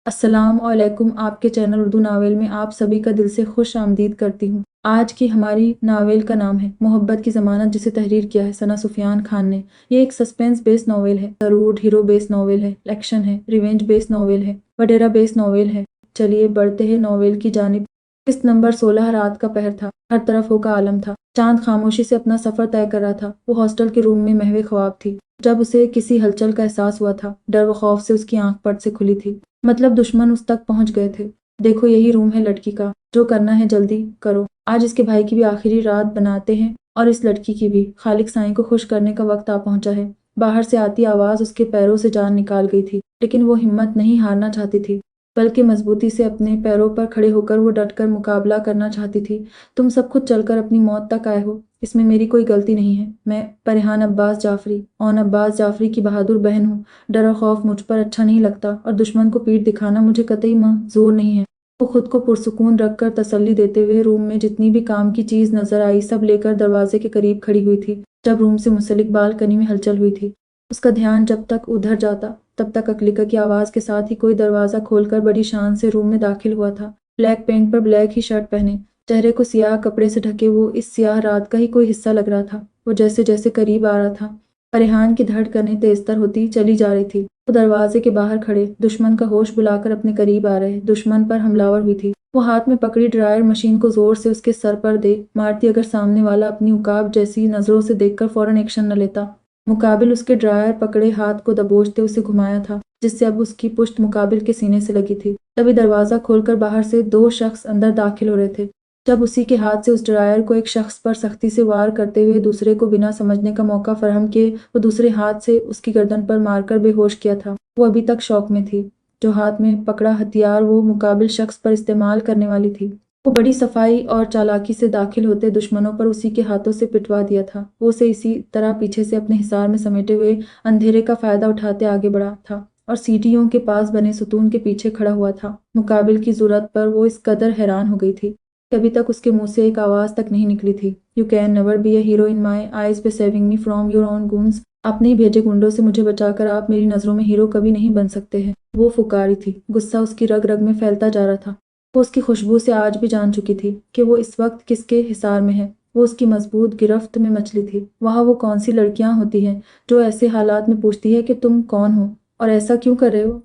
अस्सलाम वालेकुम। आपके चैनल उर्दू नावल में आप सभी का दिल से खुश आमदीद करती हूँ। आज की हमारी नावल का नाम है मोहब्बत की ज़मानत, जिसे तहरीर किया है सना सुफियान खान ने। ये एक सस्पेंस बेस्ड नावल है, रूट हीरो बेस्ड नावल है, एक्शन है, रिवेंज बेस्ड नावल है, वडेरा बेस्ड नावल है। चलिए बढ़ते हैं नावल की जानिब। किस्त नंबर 16। रात का पहर था, हर तरफ का आलम था। चांद खामोशी से अपना सफर तय कर रहा था। वो हॉस्टल के रूम में महवे ख्वाब थी जब उसे किसी हलचल का एहसास हुआ था। डर व खौफ से उसकी आंख पट से खुली थी। मतलब दुश्मन उस तक पहुंच गए थे। देखो यही रूम है लड़की का, जो करना है जल्दी करो। आज इसके भाई की भी आखिरी रात बनाते हैं और इस लड़की की भी। खालिक साईं को खुश करने का वक्त आ पहुंचा है। बाहर से आती आवाज उसके पैरों से जान निकाल गई थी, लेकिन वो हिम्मत नहीं हारना चाहती थी, बल्कि मजबूती से अपने पैरों पर खड़े होकर वो डटकर मुकाबला करना चाहती थी। तुम सब खुद चलकर अपनी मौत तक आए हो, इसमें मेरी कोई गलती नहीं है। मैं फरहान अब्बास जाफरी, ओन अब्बास जाफरी की बहादुर बहन हूँ। डर और खौफ मुझ पर अच्छा नहीं लगता और दुश्मन को पीठ दिखाना मुझे कतई मंजूर नहीं है। वो खुद को पुरसुकून रखकर तसल्ली देते हुए रूम में जितनी भी काम की चीज नजर आई सब लेकर दरवाजे के करीब खड़ी हुई थी। जब रूम से मुंसलिक बालकनी में हलचल हुई थी, उसका ध्यान जब तक उधर जाता तब तक अकलिका की आवाज के साथ ही कोई दरवाजा खोलकर बड़ी शान से रूम में दाखिल हुआ था। ब्लैक पेंट पर ब्लैक ही शर्ट पहने, चेहरे को सियाह कपड़े से ढके वो इस सियाह रात का ही कोई हिस्सा लग रहा था। वो जैसे जैसे करीब आ रहा था, फरहान की धड़कनें तेजतर होती चली जा रही थी। वो दरवाजे के बाहर खड़े दुश्मन का होश बुलाकर अपने करीब आ रहे दुश्मन पर हमलावर हुई थी। वो हाथ में पकड़ी ड्रायर मशीन को जोर से उसके सर पर दे मारती, अगर सामने वाला अपनी उकाब जैसी नजरों से देखकर फौरन एक्शन न लेता। मुकाबिल उसके ड्रायर पकड़े हाथ को दबोचते उसे घुमाया था, जिससे अब उसकी पुश्त मुकाबिल के सीने से लगी थी। तभी दरवाजा खोलकर बाहर से दो शख्स अंदर दाखिल हो रहे थे। जब उसी के हाथ से उस ड्रायर को एक शख्स पर सख्ती से वार करते हुए दूसरे को बिना समझने का मौका फराहम किए वो दूसरे हाथ से उसकी गर्दन पर मारकर बेहोश किया था। वो अभी तक शौक में थी। जो हाथ में पकड़ा हथियार वो मुकाबिल शख्स पर इस्तेमाल करने वाली थी, वो बड़ी सफाई और चालाकी से दाखिल होते दुश्मनों पर उसी के हाथों से पिटवा दिया था। वो उसे इसी तरह पीछे से अपने हिसार में समेटे हुए अंधेरे का फायदा उठाते आगे बढ़ा था और सीढ़ियों के पास बने सुतून के पीछे खड़ा हुआ था। मुकाबिल की जरूरत पर वो इस कदर हैरान हो गई थी कि अभी तक उसके मुंह से एक आवाज तक नहीं निकली थी। You can never be a hero in my eyes, pay saving me from your own guns. अपने ही भेजे गुंडों से मुझे बचाकर आप मेरी नजरों में हीरो कभी नहीं बन सकते हैं। वो फुकारी थी। गुस्सा उसकी रग रग में फैलता जा रहा था। वो उसकी खुशबू से आज भी जान चुकी थी कि वो इस वक्त किसके हिसार में है। वो उसकी मजबूत गिरफ्त में मछली थी। वहाँ वो कौन सी लड़कियां होती हैं जो ऐसे हालात में पूछती है कि तुम कौन हो और ऐसा क्यों कर रहे हो।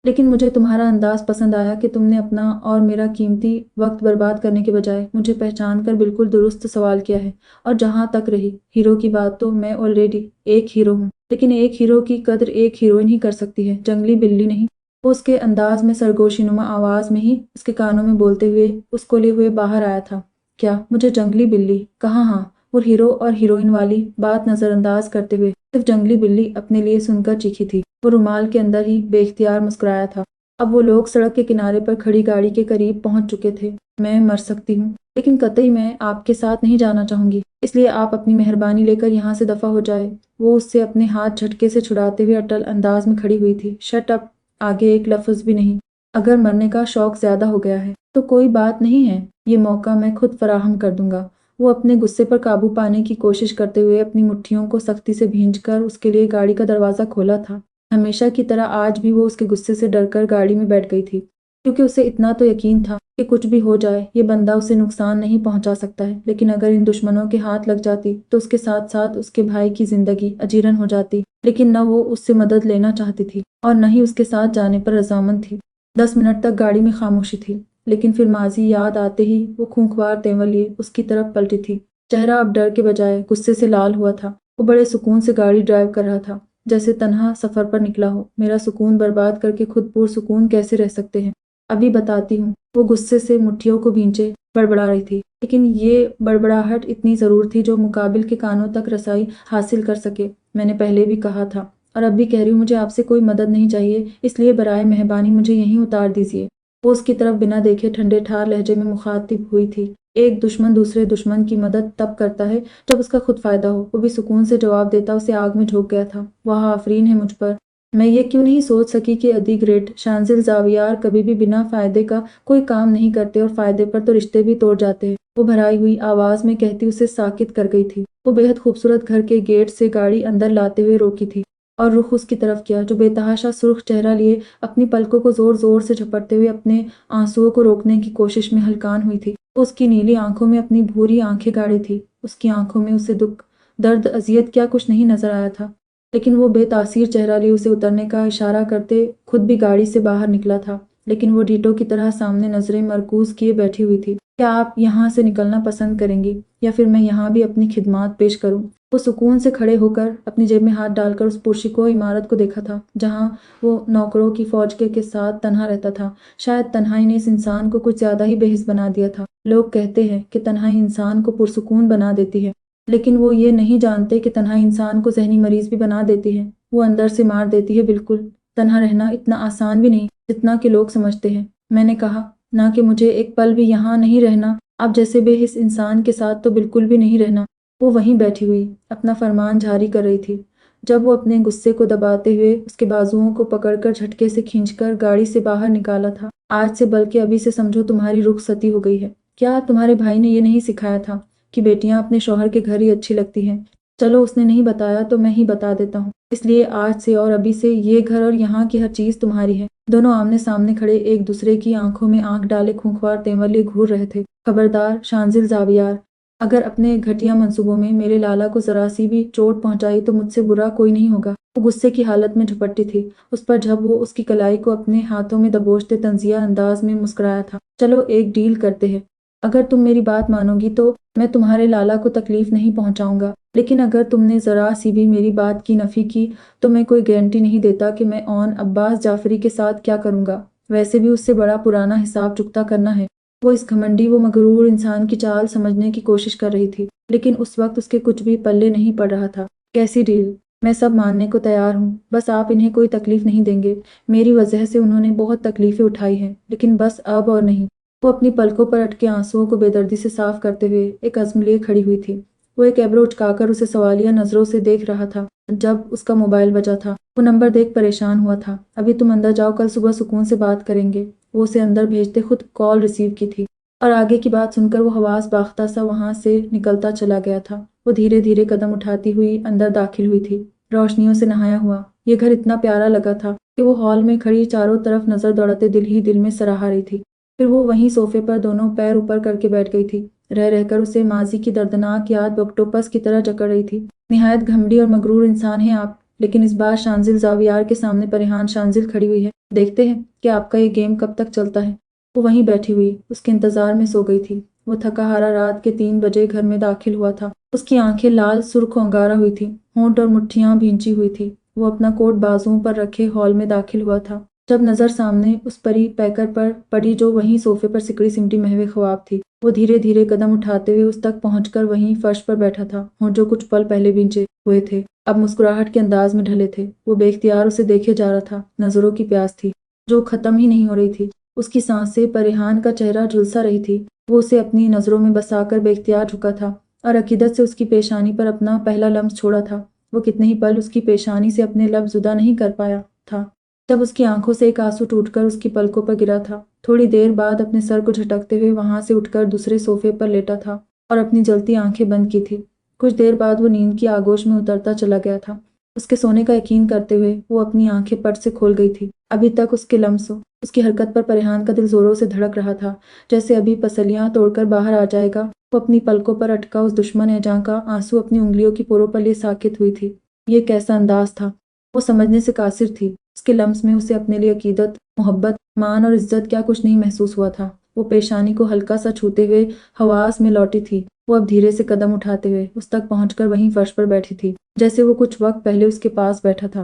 लेकिन मुझे तुम्हारा अंदाज पसंद आया कि तुमने अपना और मेरा कीमती वक्त बर्बाद करने के बजाय मुझे पहचान कर बिल्कुल दुरुस्त सवाल किया है। और जहाँ तक रही हीरो की बात, तो मैं ऑलरेडी एक हीरो हूँ, लेकिन एक हीरो की कद्र एक हीरोइन ही कर सकती है, जंगली बिल्ली नहीं। वो उसके अंदाज में सरगोशीनुमा आवाज में ही उसके कानों में बोलते हुए उसको लिए हुए बाहर आया था। क्या मुझे जंगली बिल्ली कहा? हाँ। वो हीरो और हीरोइन वाली बात नजरअंदाज करते हुए सिर्फ जंगली बिल्ली अपने लिए सुनकर चीखी थी। वो रुमाल के अंदर ही बेख्तियार मुस्कुराया था। अब वो लोग सड़क के किनारे पर खड़ी गाड़ी के करीब पहुंच चुके थे। मैं मर सकती हूँ, लेकिन कतई मैं आपके साथ नहीं जाना चाहूंगी, इसलिए आप अपनी मेहरबानी लेकर यहाँ से दफा हो जाए। वो उससे अपने हाथ झटके से छुड़ाते हुए अटल अंदाज में खड़ी हुई थी। शट अप, आगे एक लफ्ज भी नहीं। अगर मरने का शौक ज्यादा हो गया है तो कोई बात नहीं है, ये मौका मैं खुद फराहम कर दूंगा। वो अपने गुस्से पर काबू पाने की कोशिश करते हुए अपनी मुट्ठियों को सख्ती से भींचकर उसके लिए गाड़ी का दरवाजा खोला था। हमेशा की तरह आज भी वो उसके गुस्से से डरकर गाड़ी में बैठ गई थी, क्योंकि उसे इतना तो यकीन था कि कुछ भी हो जाए ये बंदा उसे नुकसान नहीं पहुंचा सकता है। लेकिन अगर इन दुश्मनों के हाथ लग जाती तो उसके साथ साथ उसके भाई की जिंदगी अजीरन हो जाती। लेकिन न वो उससे मदद लेना चाहती थी और न ही उसके साथ जाने पर रजामंद थी। 10 मिनट तक गाड़ी में खामोशी थी, लेकिन फिर माजी याद आते ही वो खूंखार तेवर लिए उसकी तरफ पलटी थी। चेहरा अब डर के बजाय गुस्से से लाल हुआ था। वो बड़े सुकून से गाड़ी ड्राइव कर रहा था, जैसे तन्हा सफर पर निकला हो। मेरा सुकून बर्बाद करके खुद पुरसुकून कैसे रह सकते हैं, अभी बताती हूँ। वो गुस्से से मुट्ठियों को भींचे बड़बड़ा रही थी, लेकिन ये बड़बड़ाहट इतनी जरूर थी जो मुकाबिल के कानों तक रसाई हासिल कर सके। मैंने पहले भी कहा था और अब भी कह रही हूँ, मुझे आपसे कोई मदद नहीं चाहिए, इसलिए बराए मेहरबानी मुझे यहीं उतार दीजिए। वो उसकी तरफ बिना देखे ठंडे ठार लहजे में मुखातिब हुई थी। एक दुश्मन दूसरे दुश्मन की मदद तब करता है जब उसका खुद फायदा हो। वो भी सुकून से जवाब देता उसे आग में झोंक गया था। वह आफरीन है मुझ पर। मैं ये क्यों नहीं सोच सकी कि अदी ग्रेट शांजिल जावियार कभी भी बिना फायदे का कोई काम नहीं करते और फायदे पर तो रिश्ते भी तोड़ जाते हैं। वो भराई हुई आवाज में कहती उसे साकित कर गई थी। वो बेहद खूबसूरत घर के गेट से गाड़ी अंदर लाते हुए रोकी थी। और रुख उसकी तरफ किया, जो बेतहाशा सुर्ख चेहरा लिए अपनी पलकों को जोर जोर से झपटते हुए अपने आंसुओं को रोकने की कोशिश में हलकान हुई थी। उसकी नीली आंखों में अपनी भूरी आंखें गाड़ी थी। उसकी आंखों में उसे दुख, दर्द, अजियत क्या कुछ नहीं नजर आया था, लेकिन वो बेतासीर चेहरा लिए उसे उतरने का इशारा करते खुद भी गाड़ी से बाहर निकला था। लेकिन वो डीटो की तरह सामने नजरें मरकूज किए बैठी हुई थी। क्या आप यहाँ से निकलना पसंद करेंगी या फिर मैं यहाँ भी अपनी खिदमात पेश करूँ? वो सुकून से खड़े होकर अपनी जेब में हाथ डालकर उस पुरशिको इमारत को देखा था जहाँ वो नौकरों की फौज के साथ तन्हा रहता था। शायद तन्हाई ने इस इंसान को कुछ ज्यादा ही बेहिस बना दिया था। लोग कहते हैं कि तन्हाई इंसान को पुरसुकून बना देती है, लेकिन वो ये नहीं जानते कि तन्हाई इंसान को ज़हनी मरीज भी बना देती है। वो अंदर से मार देती है। बिल्कुल तन्हा रहना इतना आसान भी नहीं जितना कि लोग समझते हैं। मैंने कहा ना कि मुझे एक पल भी यहाँ नहीं रहना। आप जैसे बेहिस इंसान के साथ तो बिल्कुल भी नहीं रहना। वो वहीं बैठी हुई अपना फरमान जारी कर रही थी जब वो अपने गुस्से को दबाते हुए उसके बाजुओं को पकड़कर झटके से खींचकर गाड़ी से बाहर निकाला था। आज से बल्कि अभी से समझो तुम्हारी रुखसती हो गई है। क्या तुम्हारे भाई ने ये नहीं सिखाया था कि बेटियां अपने शौहर के घर ही अच्छी लगती हैं? चलो उसने नहीं बताया तो मैं ही बता देता हूँ। इसलिए आज से और अभी से ये घर और यहाँ की हर चीज तुम्हारी है। दोनों आमने सामने खड़े एक दूसरे की आंखों में आंख डाले खूंखार तेवर लिए घूर रहे थे। खबरदार शांजिल जावियार, अगर अपने घटिया मंसूबों में मेरे लाला को जरा सी भी चोट पहुंचाई तो मुझसे बुरा कोई नहीं होगा। वो गुस्से की हालत में झपटती थी उस पर जब वो उसकी कलाई को अपने हाथों में दबोचते तंजिया अंदाज में मुस्कुराया था। चलो एक डील करते हैं। अगर तुम मेरी बात मानोगी तो मैं तुम्हारे लाला को तकलीफ नहीं पहुंचाऊंगा, लेकिन अगर तुमने जरा सी भी मेरी बात की नफी की तो मैं कोई गारंटी नहीं देता कि मैं ऑन अब्बास जाफरी के साथ क्या करूंगा। वैसे भी उससे बड़ा पुराना हिसाब चुकता करना है। वो इस घमंडी वो मगरूर इंसान की चाल समझने की कोशिश कर रही थी, लेकिन उस वक्त उसके कुछ भी पल्ले नहीं पड़ रहा था। कैसी डील? मैं सब मानने को तैयार हूँ, बस आप इन्हें कोई तकलीफ नहीं देंगे। मेरी वजह से उन्होंने बहुत तकलीफें उठाई हैं, लेकिन बस अब और नहीं। वो अपनी पलकों पर अटके आंसुओं को बेदर्दी से साफ करते हुए एक अज़्म लिए खड़ी हुई थी। वो एक एब्रो उचकाकर उसे सवालिया नजरों से देख रहा था। जब उसका मोबाइल बजा था वो नंबर देख परेशान हुआ था। अभी तुम अंदर जाओ, कल सुबह सुकून से बात करेंगे। वो उसे अंदर भेजते खुद कॉल रिसीव की थी और आगे की बात सुनकर वो हवास बाख्ता सा वहां से निकलता चला गया था। वो धीरे धीरे कदम उठाती हुई अंदर दाखिल हुई थी। रोशनियों से नहाया हुआ ये घर इतना प्यारा लगा था कि वो हॉल में खड़ी चारों तरफ नजर दौड़ाते दिल ही दिल में सराहा रही थी। फिर वो वहीं सोफे पर दोनों पैर ऊपर करके बैठ गई थी। रह रहकर उसे माजी की दर्दनाक याद ऑक्टोपस की तरह जकड़ रही थी। निहायत घमंडी और मगरूर इंसान हैं आप, लेकिन इस बार शांजिल जावियार के सामने परेशान शांजिल खड़ी हुई है। देखते हैं कि आपका ये गेम कब तक चलता है। वो वहीं बैठी हुई उसके इंतजार में सो गई थी। वो थका हारा रात के 3 बजे घर में दाखिल हुआ था। उसकी आंखें लाल सुर्ख अंगारा हुई थी, होंठ और मुट्ठियां भींची हुई थी। वो अपना कोट बाजुओं पर रखे हॉल में दाखिल हुआ था जब नजर सामने उस परी पैकर पर पड़ी जो वहीं सोफे पर सिकड़ी सिमटी महवे ख्वाब थी। वो धीरे धीरे कदम उठाते हुए उस तक पहुंचकर वहीं फर्श पर बैठा था और जो कुछ पल पहले भींचे हुए थे अब मुस्कुराहट के अंदाज में ढले थे। वो बेख्तियार उसे देखे जा रहा था। नजरों की प्यास थी जो खत्म ही नहीं हो रही थी। उसकी सांसें परेहान का चेहरा झुलसा रही थी। वो उसे अपनी नजरों में बसाकर बेख्तियार झुका था और अकीदत से उसकी पेशानी पर अपना पहला लम्स छोड़ा था। वो कितने ही पल उसकी पेशानी से अपने लफ्ज जुदा नहीं कर पाया था जब उसकी आंखों से एक आंसू टूटकर उसकी पलकों पर गिरा था। थोड़ी देर बाद अपने सर को झटकते हुए वहां से उठकर दूसरे सोफे पर लेटा था और अपनी जलती आंखें बंद की थी। कुछ देर बाद वो नींद की आगोश में उतरता चला गया था। उसके सोने का यकीन करते हुए वो अपनी आंखें पट से खोल गई थी। अभी तक उसके लम्सों उसकी हरकत पर परेहान का दिल जोरों से धड़क रहा था, जैसे अभी पसलियां तोड़कर बाहर आ जाएगा। वो अपनी पलकों पर अटका उस दुश्मन एजां का आंसू अपनी उंगलियों की पोरों पर लिए साकित हुई थी। ये कैसा अंदाज था? वो समझने से कासिर थी। उसके लम्स में उसे अपने लिए अकीदत, मोहब्बत, मान और इज्जत क्या कुछ नहीं महसूस हुआ था। वो पेशानी को हल्का सा छूते हुए हवास में लौटी थी। वो अब धीरे से कदम उठाते हुए उस तक पहुंचकर वहीं फर्श पर बैठी थी जैसे वो कुछ वक्त पहले उसके पास बैठा था।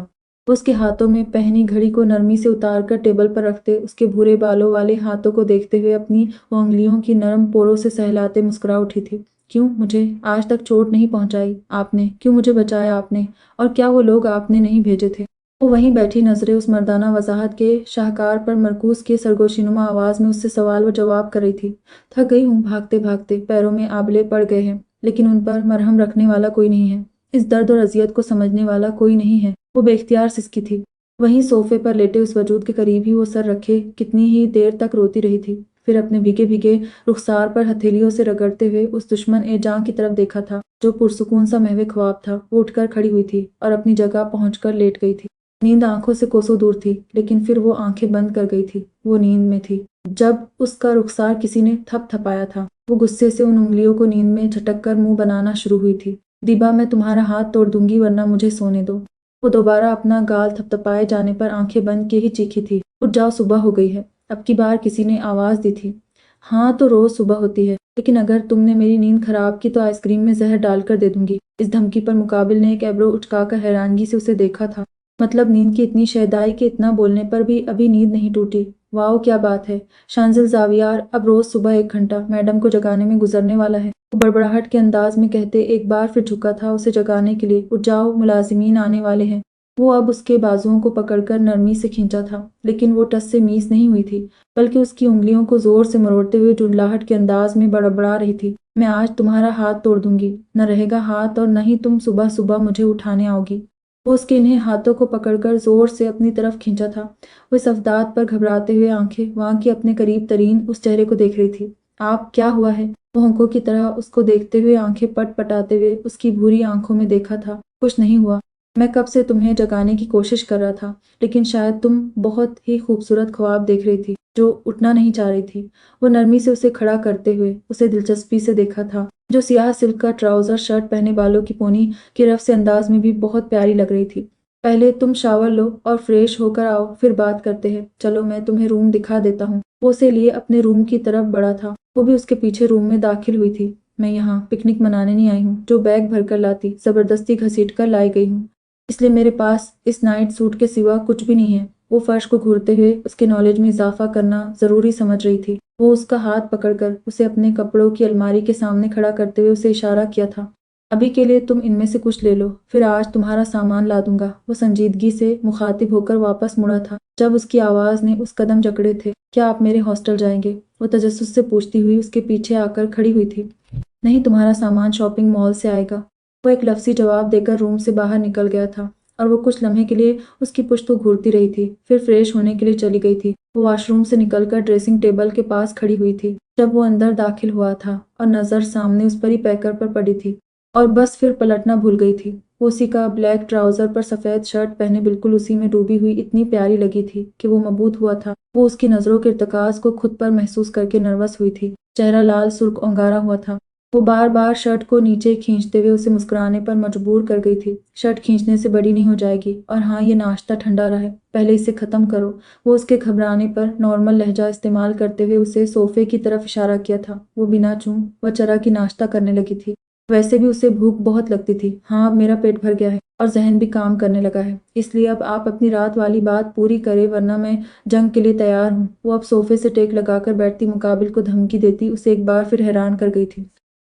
वो उसके हाथों में पहनी घड़ी को नरमी से उतारकर टेबल पर रखते उसके भूरे बालों वाले हाथों को देखते हुए अपनी उंगलियों की नरम पोरों से सहलाते मुस्कुरा उठी थी। क्यों मुझे आज तक चोट नहीं पहुंचाई आपने? क्यों मुझे बचाया आपने? और क्या वो लोग आपने नहीं भेजे थे? वो वहीं बैठी नजरें उस मर्दाना वजाहत के शाहकार पर मरकूज के सरगोशीनुमा आवाज में उससे सवाल व जवाब कर रही थी। थक गई हूँ भागते भागते, पैरों में आबले पड़ गए हैं, लेकिन उन पर मरहम रखने वाला कोई नहीं है। इस दर्द और अजियत को समझने वाला कोई नहीं है। वो बेख्तियार सिसकी थी। वहीं सोफे पर लेटे उस वजूद के करीब ही वो सर रखे कितनी ही देर तक रोती रही थी। फिर अपने भीगे भीगे रुखसार पर हथेलियों से रगड़ते हुए उस दुश्मन ए जान की तरफ देखा था जो पुरसुकून सा महवे ख्वाब था। वो उठकर खड़ी हुई थी और अपनी जगह पहुंचकर लेट गई थी। नींद आंखों से कोसों दूर थी, लेकिन फिर वो आंखें बंद कर गई थी। वो नींद में थी। जब उसका रुखसार किसी ने थपथपाया था, वो गुस्से से उन उंगलियों को नींद में झटक कर मुंह बनाना शुरू हुई थी। दिबा, मैं तुम्हारा हाथ तोड़ दूंगी वरना मुझे सोने दो। वो दोबारा अपना गाल थपथपाए जाने पर आंखें बंद किए ही चीखी थी, उठ जाओ, सुबह हो गई है। अब की बार किसी ने आवाज दी थी। हाँ तो रोज सुबह होती है, लेकिन अगर तुमने मेरी नींद खराब की तो आइसक्रीम में जहर डालकर दे दूंगी। इस धमकी पर मुकाबिल ने एक एब्रो उचकाकर हैरानगी से उसे देखा था। मतलब नींद की इतनी शहदाई के इतना बोलने पर भी अभी नींद नहीं टूटी। वाओ क्या बात है। शांजिल जावियार अब रोज सुबह 1 घंटा मैडम को जगाने में गुजरने वाला है। वो बड़बड़ाहट के अंदाज में कहते एक बार फिर झुका था उसे जगाने के लिए। उठ जाओ, मुलाजिमीन आने वाले हैं। वो अब उसके बाजुओं को पकड़कर नरमी से खींचा था, लेकिन वो टस से मीस नहीं हुई थी, बल्कि उसकी उंगलियों को जोर से मरोड़ते हुए झुंझलाहट के अंदाज में बड़बड़ा रही थी। मैं आज तुम्हारा हाथ तोड़ दूंगी, न रहेगा हाथ और न ही तुम सुबह सुबह मुझे उठाने आओगी। वो उसके इन्हें हाथों को पकड़कर जोर से अपनी तरफ खींचा था। वो इस अवदाद पर घबराते हुए आंखें वहां की अपने करीब तरीन उस चेहरे को देख रही थी। आप, क्या हुआ है? वो हंकों की तरह उसको देखते हुए आंखें पट पटाते हुए उसकी भूरी आंखों में देखा था। कुछ नहीं हुआ। मैं कब से तुम्हें जगाने की कोशिश कर रहा था, लेकिन शायद तुम बहुत ही खूबसूरत ख्वाब देख रही थी जो उठना नहीं चाह रही थी। वो नरमी से उसे खड़ा करते हुए उसे दिलचस्पी से देखा था। जो सियाह सिल्क का ट्राउजर शर्ट पहने बालों की पोनी की रफ से अंदाज में भी बहुत प्यारी लग रही थी। पहले तुम शावर लो और फ्रेश होकर आओ, फिर बात करते हैं। चलो मैं तुम्हें रूम दिखा देता हूँ। वो उसे लिए अपने रूम की तरफ बढ़ा था। वो भी उसके पीछे रूम में दाखिल हुई थी। मैं यहाँ पिकनिक मनाने नहीं आई हूँ जो बैग भरकर लाती जबरदस्ती घसीट कर लाई गई हूँ, इसलिए मेरे पास इस नाइट सूट के सिवा कुछ भी नहीं है। वो फर्श को घूरते हुए उसके नॉलेज में इजाफा करना जरूरी समझ रही थी। वो उसका हाथ पकड़कर उसे अपने कपड़ों की अलमारी के सामने खड़ा करते हुए उसे इशारा किया था। अभी के लिए तुम इनमें से कुछ ले लो, फिर आज तुम्हारा सामान ला दूंगा। वो संजीदगी से मुखातिब होकर वापस मुड़ा था जब उसकी आवाज ने उस कदम जकड़े थे। क्या आप मेरे हॉस्टल जाएंगे? वो तजस्सुस से पूछती हुई उसके पीछे आकर खड़ी हुई थी। नहीं, तुम्हारा सामान शॉपिंग मॉल से आएगा। वो एक लफ्ज़ी जवाब देकर रूम से बाहर निकल गया था और वो कुछ लम्हे के लिए उसकी पुश्त को घूरती रही थी, फिर फ्रेश होने के लिए चली गई थी। वो वॉशरूम से निकलकर ड्रेसिंग टेबल के पास खड़ी हुई थी जब वो अंदर दाखिल हुआ था और नज़र सामने उस परी पैकर पर पड़ी थी और बस फिर पलटना भूल गई थी। वो उसी का ब्लैक ट्राउजर पर सफ़ेद शर्ट पहने बिल्कुल उसी में डूबी हुई इतनी प्यारी लगी थी कि वो मबहूत हुआ था। वो उसकी नज़रों के इर्तिकाज़ को खुद पर महसूस करके नर्वस हुई थी। चेहरा लाल सुर्ख औंगारा हुआ था। वो बार बार शर्ट को नीचे खींचते हुए उसे मुस्कुराने पर मजबूर कर गई थी। शर्ट खींचने से बड़ी नहीं हो जाएगी, और हाँ, ये नाश्ता ठंडा रहा है, पहले इसे ख़त्म करो। वो उसके घबराने पर नॉर्मल लहजा इस्तेमाल करते हुए उसे सोफे की तरफ इशारा किया था। वो बिना चूं व चरा की नाश्ता करने लगी थी। वैसे भी उसे भूख बहुत लगती थी। हाँ, अब मेरा पेट भर गया है और जहन भी काम करने लगा है, इसलिए अब आप अपनी रात वाली बात पूरी करें वरना मैं जंग के लिए तैयार हूँ। वो अब सोफे से टेक लगाकर बैठती मुकाबिल को धमकी देती उसे एक बार फिर हैरान कर गई थी।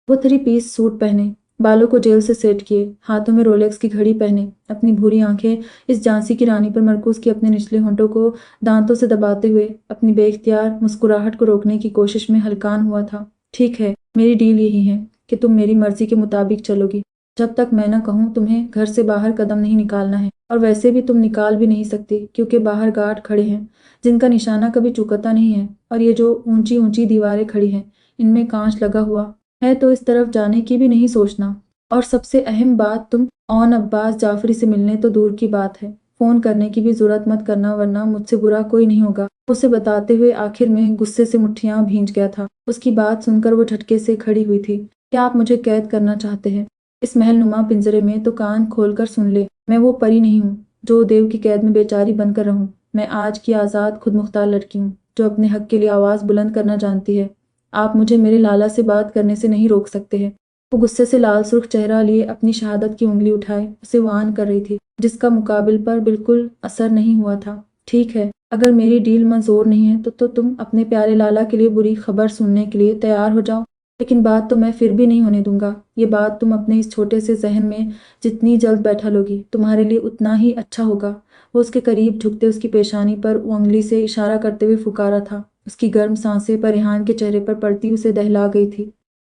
वो 3 पीस सूट पहने, बालों को जेल से सेट किए, हाथों में रोलेक्स की घड़ी पहने, अपनी भूरी आंखें इस झांसी की रानी पर मरकूज की अपने निचले होंठों को दांतों से दबाते हुए अपनी बेख्तियार मुस्कुराहट को रोकने की कोशिश में हलकान हुआ था। ठीक है, मेरी डील यही है कि तुम मेरी मर्जी के मुताबिक चलोगी। जब तक मैं न कहूँ तुम्हें घर से बाहर कदम नहीं निकालना है, और वैसे भी तुम निकाल भी नहीं सकती क्योंकि बाहर गार्ड खड़े हैं जिनका निशाना कभी चुकता नहीं है, और ये जो ऊंची ऊंची दीवारें खड़ी हैं इनमें कांच लगा हुआ है, तो इस तरफ जाने की भी नहीं सोचना। और सबसे अहम बात, तुम ऑन अब्बास जाफरी से मिलने तो दूर की बात है, फोन करने की भी जरूरत मत करना वरना मुझसे बुरा कोई नहीं होगा। उसे बताते हुए आखिर में गुस्से से मुट्ठियां भींच गया था। उसकी बात सुनकर वो झटके से खड़ी हुई थी। क्या आप मुझे कैद करना चाहते हैं इस महल नुमा पिंजरे में? तो कान खोलकर सुन ले, मैं वो परी नहीं हूँ जो देव की कैद में बेचारी बनकर रहूं। मैं आज की आज़ाद खुद मुख्तार लड़की हूँ जो अपने हक के लिए आवाज़ बुलंद करना जानती है। आप मुझे मेरे लाला से बात करने से नहीं रोक सकते हैं। वो गुस्से से लाल सुर्ख चेहरा लिए अपनी शहादत की उंगली उठाए उसे वान कर रही थी, जिसका मुकाबिल पर बिल्कुल असर नहीं हुआ था। ठीक है, अगर मेरी डील मंजूर नहीं है तो तुम अपने प्यारे लाला के लिए बुरी खबर सुनने के लिए तैयार हो जाओ, लेकिन बात तो मैं फिर भी नहीं होने दूंगा। ये बात तुम अपने इस छोटे से जहन में जितनी जल्द बैठा लोगी तुम्हारे लिए उतना ही अच्छा होगा। वो उसके करीब झुकते उसकी पेशानी पर उंगली से इशारा करते हुए फुकारा था। उसकी गर्म सांसें परिहान के चेहरे पर पड़ती उसे दहला गई थी।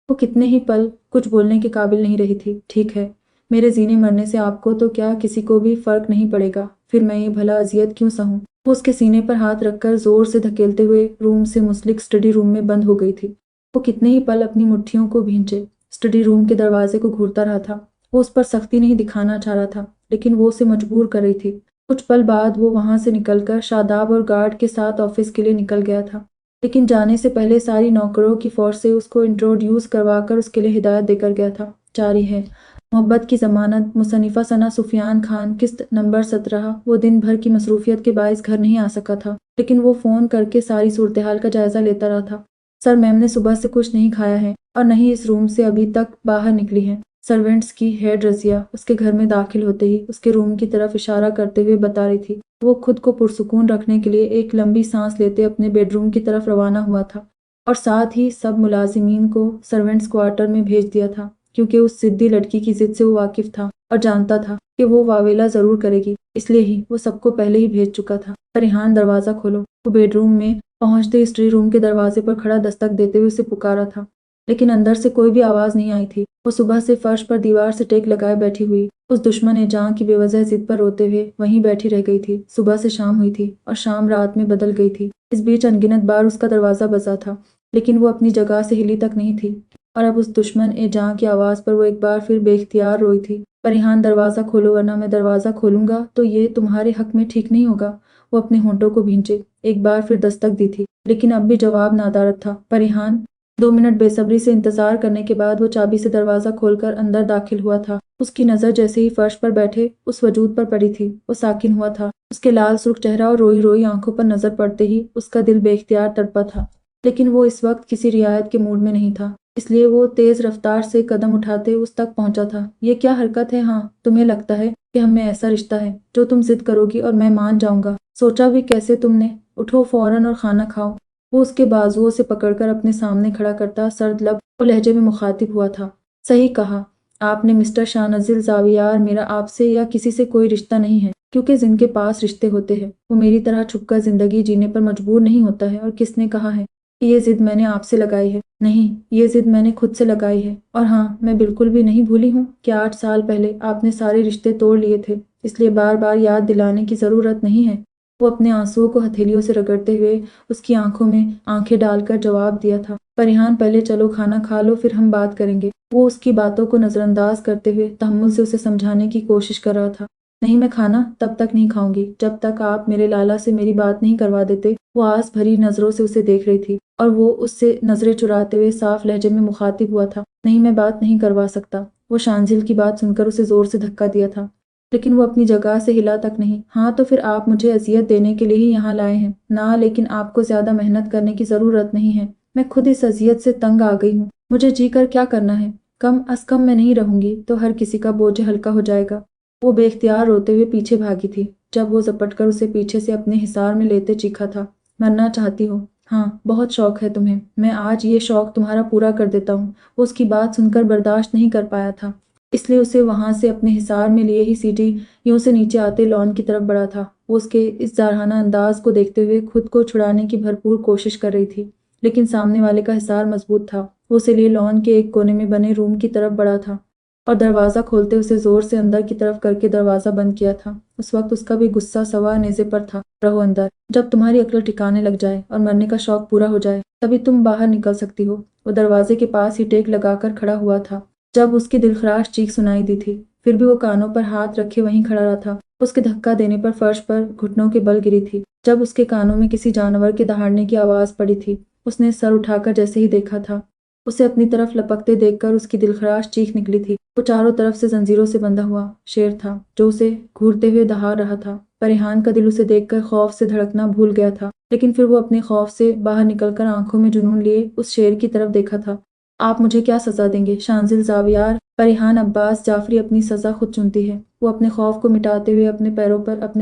वो कितने ही पल कुछ बोलने के काबिल नहीं रही थी। ठीक है, मेरे जीने मरने से आपको तो क्या किसी को भी फर्क नहीं पड़ेगा, फिर मैं ये भला अजियत क्यों सहूं? वो उसके सीने पर हाथ रखकर जोर से धकेलते हुए रूम से मुंसलिक स्टडी रूम में बंद हो गई थी। वो कितने ही पल अपनी मुट्ठियों को भींचे स्टडी रूम के दरवाजे को घूरता रहा था। वो उस पर सख्ती नहीं दिखाना चाह रहा था, लेकिन वो उसे मजबूर कर रही थी। कुछ पल बाद वो वहां से निकलकर शादाब और गार्ड के साथ ऑफिस के लिए निकल गया था, लेकिन जाने से पहले सारी नौकरों की फौज से उसको इंट्रोड्यूस करवाकर उसके लिए हिदायत देकर गया था। जारी है मोहब्बत की ज़मानत। मुसन्निफ़ा सना सुफियान खान, किस्त नंबर 17। वो दिन भर की मसरूफियत के बाइस घर नहीं आ सका था, लेकिन वो फ़ोन करके सारी सूरत हाल का जायज़ा लेता रहा था। सर, मैम ने सुबह से कुछ नहीं खाया है और न ही इस रूम से अभी तक बाहर निकली है। सर्वेंट्स की हेड रज़िया उसके घर में दाखिल होते ही उसके रूम की तरफ इशारा करते हुए बता रही थी। वो खुद को पुरसुकून रखने के लिए एक लंबी सांस लेते अपने बेडरूम की तरफ रवाना हुआ था और साथ ही सब मुलाजिमीन को सर्वेंट्स क्वार्टर में भेज दिया था, क्योंकि उस जिद्दी लड़की की जिद से वो वाकिफ था और जानता था कि वो वावेला जरूर करेगी, इसलिए ही वो सबको पहले ही भेज चुका था। फरीहान, दरवाज़ा खोलो। वो बेडरूम में पहुंचते स्टडी रूम के दरवाजे पर खड़ा दस्तक देते हुए उसे पुकारा था, लेकिन अंदर से कोई भी आवाज़ नहीं आई थी। वो सुबह से फर्श पर दीवार से टेक लगाए बैठी हुई उस दुश्मन ए जान की बेवजह जिद पर रोते हुए वहीं बैठी रह गई थी। सुबह से शाम हुई थी और शाम रात में बदल गई थी। इस बीच अनगिनत बार उसका दरवाज़ा बजा था, लेकिन वो अपनी जगह से हिली तक नहीं थी और अब उस दुश्मन ए जान की आवाज़ पर वो एक बार फिर बेख्तियार रोई थी। फरीहान, दरवाज़ा खोलो वरना मैं दरवाज़ा खोलूंगा तो ये तुम्हारे हक में ठीक नहीं होगा। वो अपने होंठों को भींचे एक बार फिर दस्तक दी थी, लेकिन अब भी जवाब नादारद था। फरीहान, 2 मिनट बेसब्री से इंतजार करने के बाद वो चाबी से दरवाज़ा खोलकर अंदर दाखिल हुआ था। उसकी नज़र जैसे ही फर्श पर बैठे उस वजूद पर पड़ी थी, वो साकिन हुआ था। उसके लाल सुर्ख चेहरा और रोई रोई आंखों पर नजर पड़ते ही उसका दिल बेख्तियार तड़पा था, लेकिन वो इस वक्त किसी रियायत के मूड में नहीं था, इसलिए वो तेज रफ्तार से कदम उठाते उस तक पहुंचा था। ये क्या हरकत है? हाँ, तुम्हें लगता है कि हम में ऐसा रिश्ता है जो तुम जिद करोगी और मैं मान जाऊंगा? सोचा भी कैसे तुमने? उठो फौरन और खाना खाओ। वो उसके बाजुओं से पकड़कर अपने सामने खड़ा करता सर्द लब और लहजे में मुखातिब हुआ था। सही कहा आपने मिस्टर शाहनज़ीर ज़ावियार, मेरा आपसे या किसी से कोई रिश्ता नहीं है, क्योंकि जिनके पास रिश्ते होते हैं वो मेरी तरह छुपकर जिंदगी जीने पर मजबूर नहीं होता है। और किसने कहा है कि ये जिद मैंने आपसे लगाई है? नहीं, ये जिद मैंने खुद से लगाई है। और हाँ, मैं बिल्कुल भी नहीं भूली हूँ कि 8 साल पहले आपने सारे रिश्ते तोड़ लिए थे, इसलिए बार बार याद दिलाने की ज़रूरत नहीं है। वो अपने आंसुओं को हथेलियों से रगड़ते हुए उसकी आंखों में आंखें डालकर जवाब दिया था। फरीहान, पहले चलो खाना खा लो, फिर हम बात करेंगे। वो उसकी बातों को नज़रअंदाज करते हुए तहम्मुल से उसे समझाने की कोशिश कर रहा था। नहीं, मैं खाना तब तक नहीं खाऊंगी जब तक आप मेरे लाला से मेरी बात नहीं करवा देते। वो आस भरी नजरों से उसे देख रही थी और वो उससे नजरें चुराते हुए साफ लहजे में मुखातिब हुआ था। नहीं, मैं बात नहीं करवा सकता। वो शांजिल की बात सुनकर उसे जोर से धक्का दिया था, लेकिन वो अपनी जगह से हिला तक नहीं। हाँ, तो फिर आप मुझे अजियत देने के लिए ही यहाँ लाए हैं ना? लेकिन आपको ज्यादा मेहनत करने की जरूरत नहीं है। मैं खुद इस अजियत से तंग आ गई हूँ। मुझे जी कर क्या करना है? कम अज कम मैं नहीं रहूंगी तो हर किसी का बोझ हल्का हो जाएगा। वो बेख्तियार रोते हुए पीछे भागी थी, जब वो झपट कर उसे पीछे से अपने हिसार में लेते चीखा था। मरना चाहती हो? हाँ, बहुत शौक है तुम्हें। मैं आज ये शौक तुम्हारा पूरा कर देता हूँ। वो उसकी बात सुनकर बर्दाश्त नहीं कर पाया था, इसलिए उसे वहां से अपने हिसार में लिए ही सीढ़ियों से नीचे आते लॉन की तरफ बढ़ा था। वो उसके इस जारहाना अंदाज को देखते हुए खुद को छुड़ाने की भरपूर कोशिश कर रही थी, लेकिन सामने वाले का हिसार मजबूत था। वो उसे लिए लॉन के एक कोने में बने रूम की तरफ बढ़ा था और दरवाज़ा खोलते उसे जोर से अंदर की तरफ करके दरवाज़ा बंद किया था। उस वक्त उसका भी गुस्सा सवा नेज़े पर था। रहो अंदर, जब तुम्हारी अक्ल ठिकाने लग जाए और मरने का शौक पूरा हो जाए तभी तुम बाहर निकल सकती हो। वो दरवाजे के पास ही टेक लगाकर खड़ा हुआ था जब उसकी दिलखराश चीख सुनाई दी थी, फिर भी वो कानों पर हाथ रखे वहीं खड़ा रहा था। उसके धक्का देने पर फर्श पर घुटनों के बल गिरी थी जब उसके कानों में किसी जानवर के दहाड़ने की आवाज़ पड़ी थी। उसने सर उठाकर जैसे ही देखा था, उसे अपनी तरफ लपकते देखकर उसकी दिलखराश चीख निकली थी। वो चारों तरफ से जंजीरों से बंधा हुआ शेर था जो उसे घूरते हुए दहाड़ रहा था। फरीहान का दिल उसे देखकर खौफ से धड़कना भूल गया था, लेकिन फिर वो अपने खौफ से बाहर निकलकर आंखों में जुनून लिए उस शेर की तरफ देखा था। आप मुझे क्या सजा देंगे शांजिल ज़ावियार? फरीहान अब्बास जाफरी अपनी सजा खुद चुनती है। वो अपने खौफ को मिटाते हुए अपने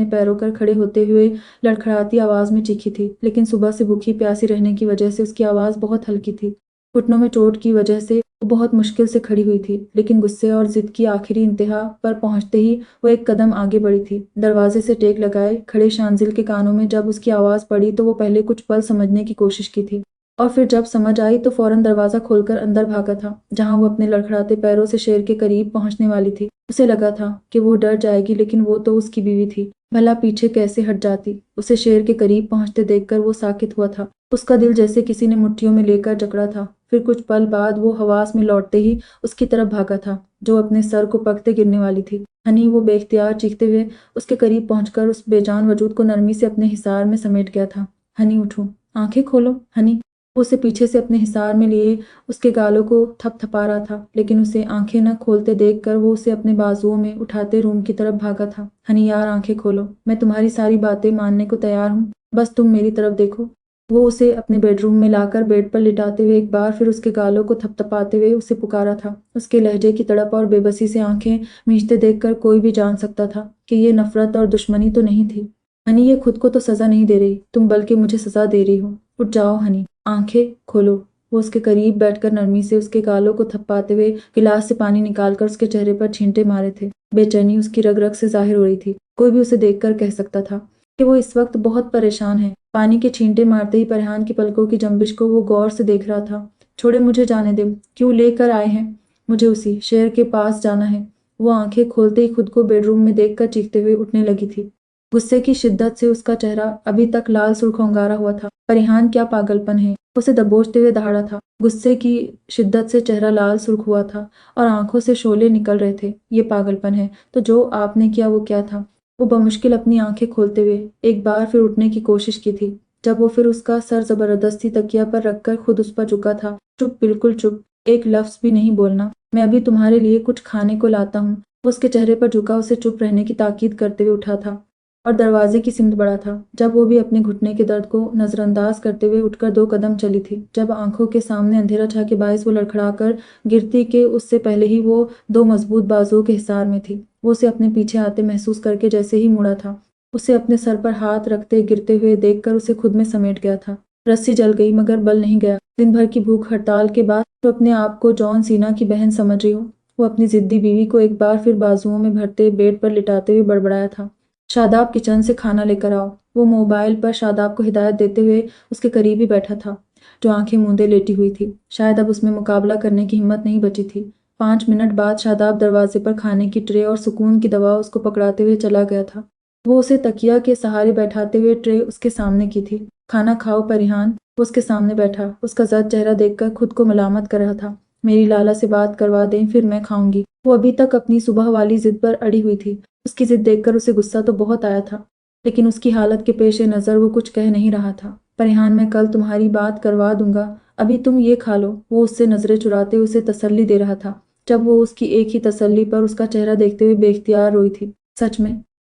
पैरों पर खड़े होते हुए लड़खड़ाती आवाज में चीखी थी, लेकिन सुबह से भूखी प्यासी रहने की वजह से उसकी आवाज बहुत हल्की थी। घुटनों में चोट की वजह से वो बहुत मुश्किल से खड़ी हुई थी, लेकिन गुस्से और जिद की आखिरी इंतहा पर पहुंचते ही वो एक कदम आगे बढ़ी थी। दरवाजे से टेक लगाए खड़े शांजिल के कानों में जब उसकी आवाज पड़ी तो वो पहले कुछ पल समझने की कोशिश की थी और फिर जब समझ आई तो फौरन दरवाजा खोलकर अंदर भागा था, जहां वो अपने लड़खड़ाते पैरों से शेर के करीब पहुंचने वाली थी। उसे लगा था कि वो डर जाएगी, लेकिन वो तो उसकी बीवी थी। भला पीछे कैसे हट जाती। उसे शेर के करीब पहुंचते देखकर वो साकित हुआ था। उसका दिल जैसे किसी ने मुट्ठियों में लेकर जकड़ा था। फिर कुछ पल बाद वो हवास में लौटते ही उसकी तरफ भागा था, जो अपने सर को पकते गिरने वाली थी। हनी, वो बेख्तियार चीखते हुए उसके करीब पहुंचकर उस बेजान वजूद को नरमी से अपने हिसार में समेट गया था। हनी उठो, आंखें खोलो। हनी, वो उसे पीछे से अपने हिसार में लिए उसके गालों को थपथपा रहा था, लेकिन उसे आंखें न खोलते देखकर वो उसे अपने बाजुओं में उठाते रूम की तरफ भागा था। हनी यार, आंखें खोलो, मैं तुम्हारी सारी बातें मानने को तैयार हूँ, बस तुम मेरी तरफ देखो। वो उसे अपने बेडरूम में लाकर बेड पर लिटाते हुए एक बार फिर उसके गालों को थपथपाते हुए उसे पुकारा था। उसके लहजे की तड़प और बेबसी से आंखें मीचते देखकर कोई भी जान सकता था कि ये नफरत और दुश्मनी तो नहीं थी। हनी, ये खुद को तो सजा नहीं दे रही, तुम बल्कि मुझे सजा दे रही हो। उठ जाओ हनी, आंखें खोलो। वो उसके करीब बैठकर नरमी से उसके गालों को थपपाते हुए गिलास से पानी निकालकर उसके चेहरे पर छींटे मारे थे। बेचैनी उसकी रग रग से जाहिर हो रही थी। कोई भी उसे देखकर कह सकता था कि वो इस वक्त बहुत परेशान है। पानी के छींटे मारते ही फरहान की पलकों की जंबिश को वो गौर से देख रहा था। छोड़े, मुझे जाने दे, क्यों लेकर आए हैं? मुझे उसी शेर के पास जाना है। वो आंखें खोलते ही खुद को बेडरूम में देखकर चीखते हुए उठने लगी थी। गुस्से की शिद्दत से उसका चेहरा अभी तक लाल सुर्ख होंगारा हुआ था। फरहान, क्या पागलपन है? उसे दबोचते हुए दहाड़ा था। गुस्से की शिद्दत से चेहरा लाल सुर्ख हुआ था और आंखों से शोले निकल रहे थे। ये पागलपन है तो जो आपने किया वो क्या था? वो बमुश्किल अपनी आंखें खोलते हुए एक बार फिर उठने की कोशिश की थी। जब वो फिर उसका सर जबरदस्ती तकिया पर रखकर खुद उस पर झुका था। चुप, बिल्कुल चुप, एक लफ्ज भी नहीं बोलना, मैं अभी तुम्हारे लिए कुछ खाने को लाता हूँ। वो उसके चेहरे पर झुका उसे चुप रहने की ताकीद करते हुए उठा था और दरवाजे की सिमत बढ़ा था, जब वो भी अपने घुटने के दर्द को नजरअंदाज करते हुए उठकर 2 कदम चली थी। जब आंखों के सामने अंधेरा छा के बायस वो लड़खड़ाकर गिरती के उससे पहले ही वो 2 मजबूत बाजुओं के हिसार में थी। वो उसे अपने पीछे आते महसूस करके जैसे ही मुड़ा था, उसे अपने सर पर हाथ रखते गिरते हुए देखकर उसे खुद में समेट गया था। रस्सी जल गई मगर बल नहीं गया। दिन भर की भूख हड़ताल के बाद तो अपने आप को जॉन सीना की बहन समझ रही हो। वो अपनी जिद्दी बीवी को एक बार फिर बाजुओं में भरते बेड पर लिटाते हुए बड़बड़ाया था, शादाब, किचन से खाना लेकर आओ। वो मोबाइल पर शादाब को हिदायत देते हुए उसके करीब ही बैठा था, जो आंखें मूंदे लेटी हुई थी। शायद अब उसमें मुकाबला करने की हिम्मत नहीं बची थी। 5 मिनट बाद शादाब दरवाजे पर खाने की ट्रे और सुकून की दवा उसको पकड़ाते हुए चला गया था। वो उसे तकिया के सहारे बैठाते हुए ट्रे उसके सामने की थी। खाना खाओ परिहान। वो उसके सामने बैठा, उसका जद चेहरा देखकर खुद को मलामत कर रहा था। मेरी लाला से बात करवा दें, फिर मैं खाऊंगी। वो अभी तक अपनी सुबह वाली जिद पर अड़ी हुई थी। उसकी जिद देखकर उसे गुस्सा तो बहुत आया था, लेकिन उसकी हालत के पेश नज़र वो कुछ कह नहीं रहा था। परिहान, मैं कल तुम्हारी बात करवा दूंगा, अभी तुम ये खा लो। वो उससे नजरें चुराते उसे तसल्ली दे रहा था। जब वो उसकी एक ही तसल्ली पर उसका चेहरा देखते हुए बेख्तियार रोई थी। सच में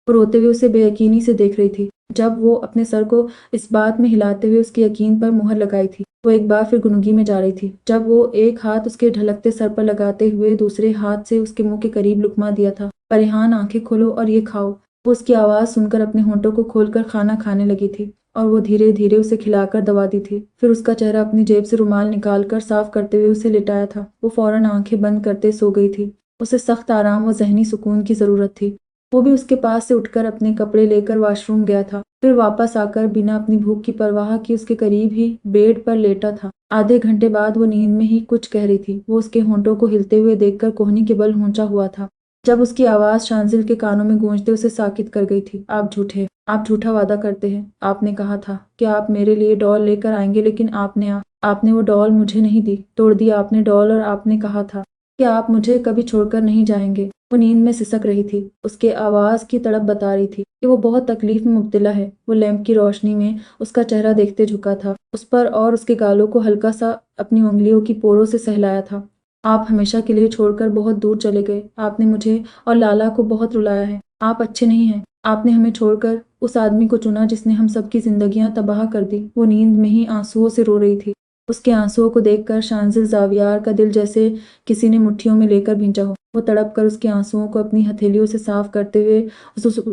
वो रोते हुए उसे बेयकीनी से देख रही थी। जब वो अपने सर को इस बात में हिलाते हुए उसके यकीन पर मुहर लगाई थी, वो एक बार फिर गुनगी में जा रही थी। जब वो एक हाथ उसके ढलकते सर पर लगाते हुए दूसरे हाथ से उसके मुंह के करीब लुकमा दिया था। परिहान, आंखें खोलो और ये खाओ। वो उसकी आवाज़ सुनकर अपने होंठों को खोलकर खाना खाने लगी थी और वो धीरे धीरे उसे खिलाकर दबा दी थी। फिर उसका चेहरा अपनी जेब से रुमाल निकालकर साफ करते हुए उसे लिटाया था। वो फौरन आंखें बंद करते सो गई थी। उसे सख्त आराम व जहनी सुकून की ज़रूरत थी। वो भी उसके पास से उठकर अपने कपड़े लेकर वॉशरूम गया था, फिर वापस आकर बिना अपनी भूख की परवाह की उसके करीब ही बेड पर लेटा था। आधे घंटे बाद वो नींद में ही कुछ कह रही थी। वो उसके होंठों को हिलते हुए देखकर कोहनी के बल ऊंचा हुआ था। जब उसकी आवाज़ शांजिल के कानों में गूंजते उसे साकित कर गई थी। आप झूठे, आप झूठा वादा करते हैं। आपने कहा था कि आप मेरे लिए डॉल लेकर आएंगे, लेकिन आपने वो डॉल मुझे नहीं दी, तोड़ दिया आपने डॉल, और आपने कहा था कि आप मुझे कभी छोड़कर नहीं जाएंगे। वो नींद में सिसक रही थी। उसके आवाज़ की तड़प बता रही थी कि वो बहुत तकलीफ में मुब्तला है। वो लैंप की रोशनी में उसका चेहरा देखते झुका था, उस पर और उसके गालों को हल्का सा अपनी उंगलियों की पोरों से सहलाया था। आप हमेशा के लिए छोड़कर बहुत दूर चले गए। आपने मुझे और लाला को बहुत रुलाया है। आप अच्छे नहीं हैं। आपने हमें छोड़कर उस आदमी को चुना जिसने हम सबकी जिंदगियां तबाह कर दी। वो नींद में ही आंसुओं से रो रही थी। उसके आंसुओं को देखकर शांजिल जावियार का दिल जैसे किसी ने मुट्ठियों में लेकर भींचा हो। वो तड़प कर उसके आंसुओं को अपनी हथेलियों से साफ करते हुए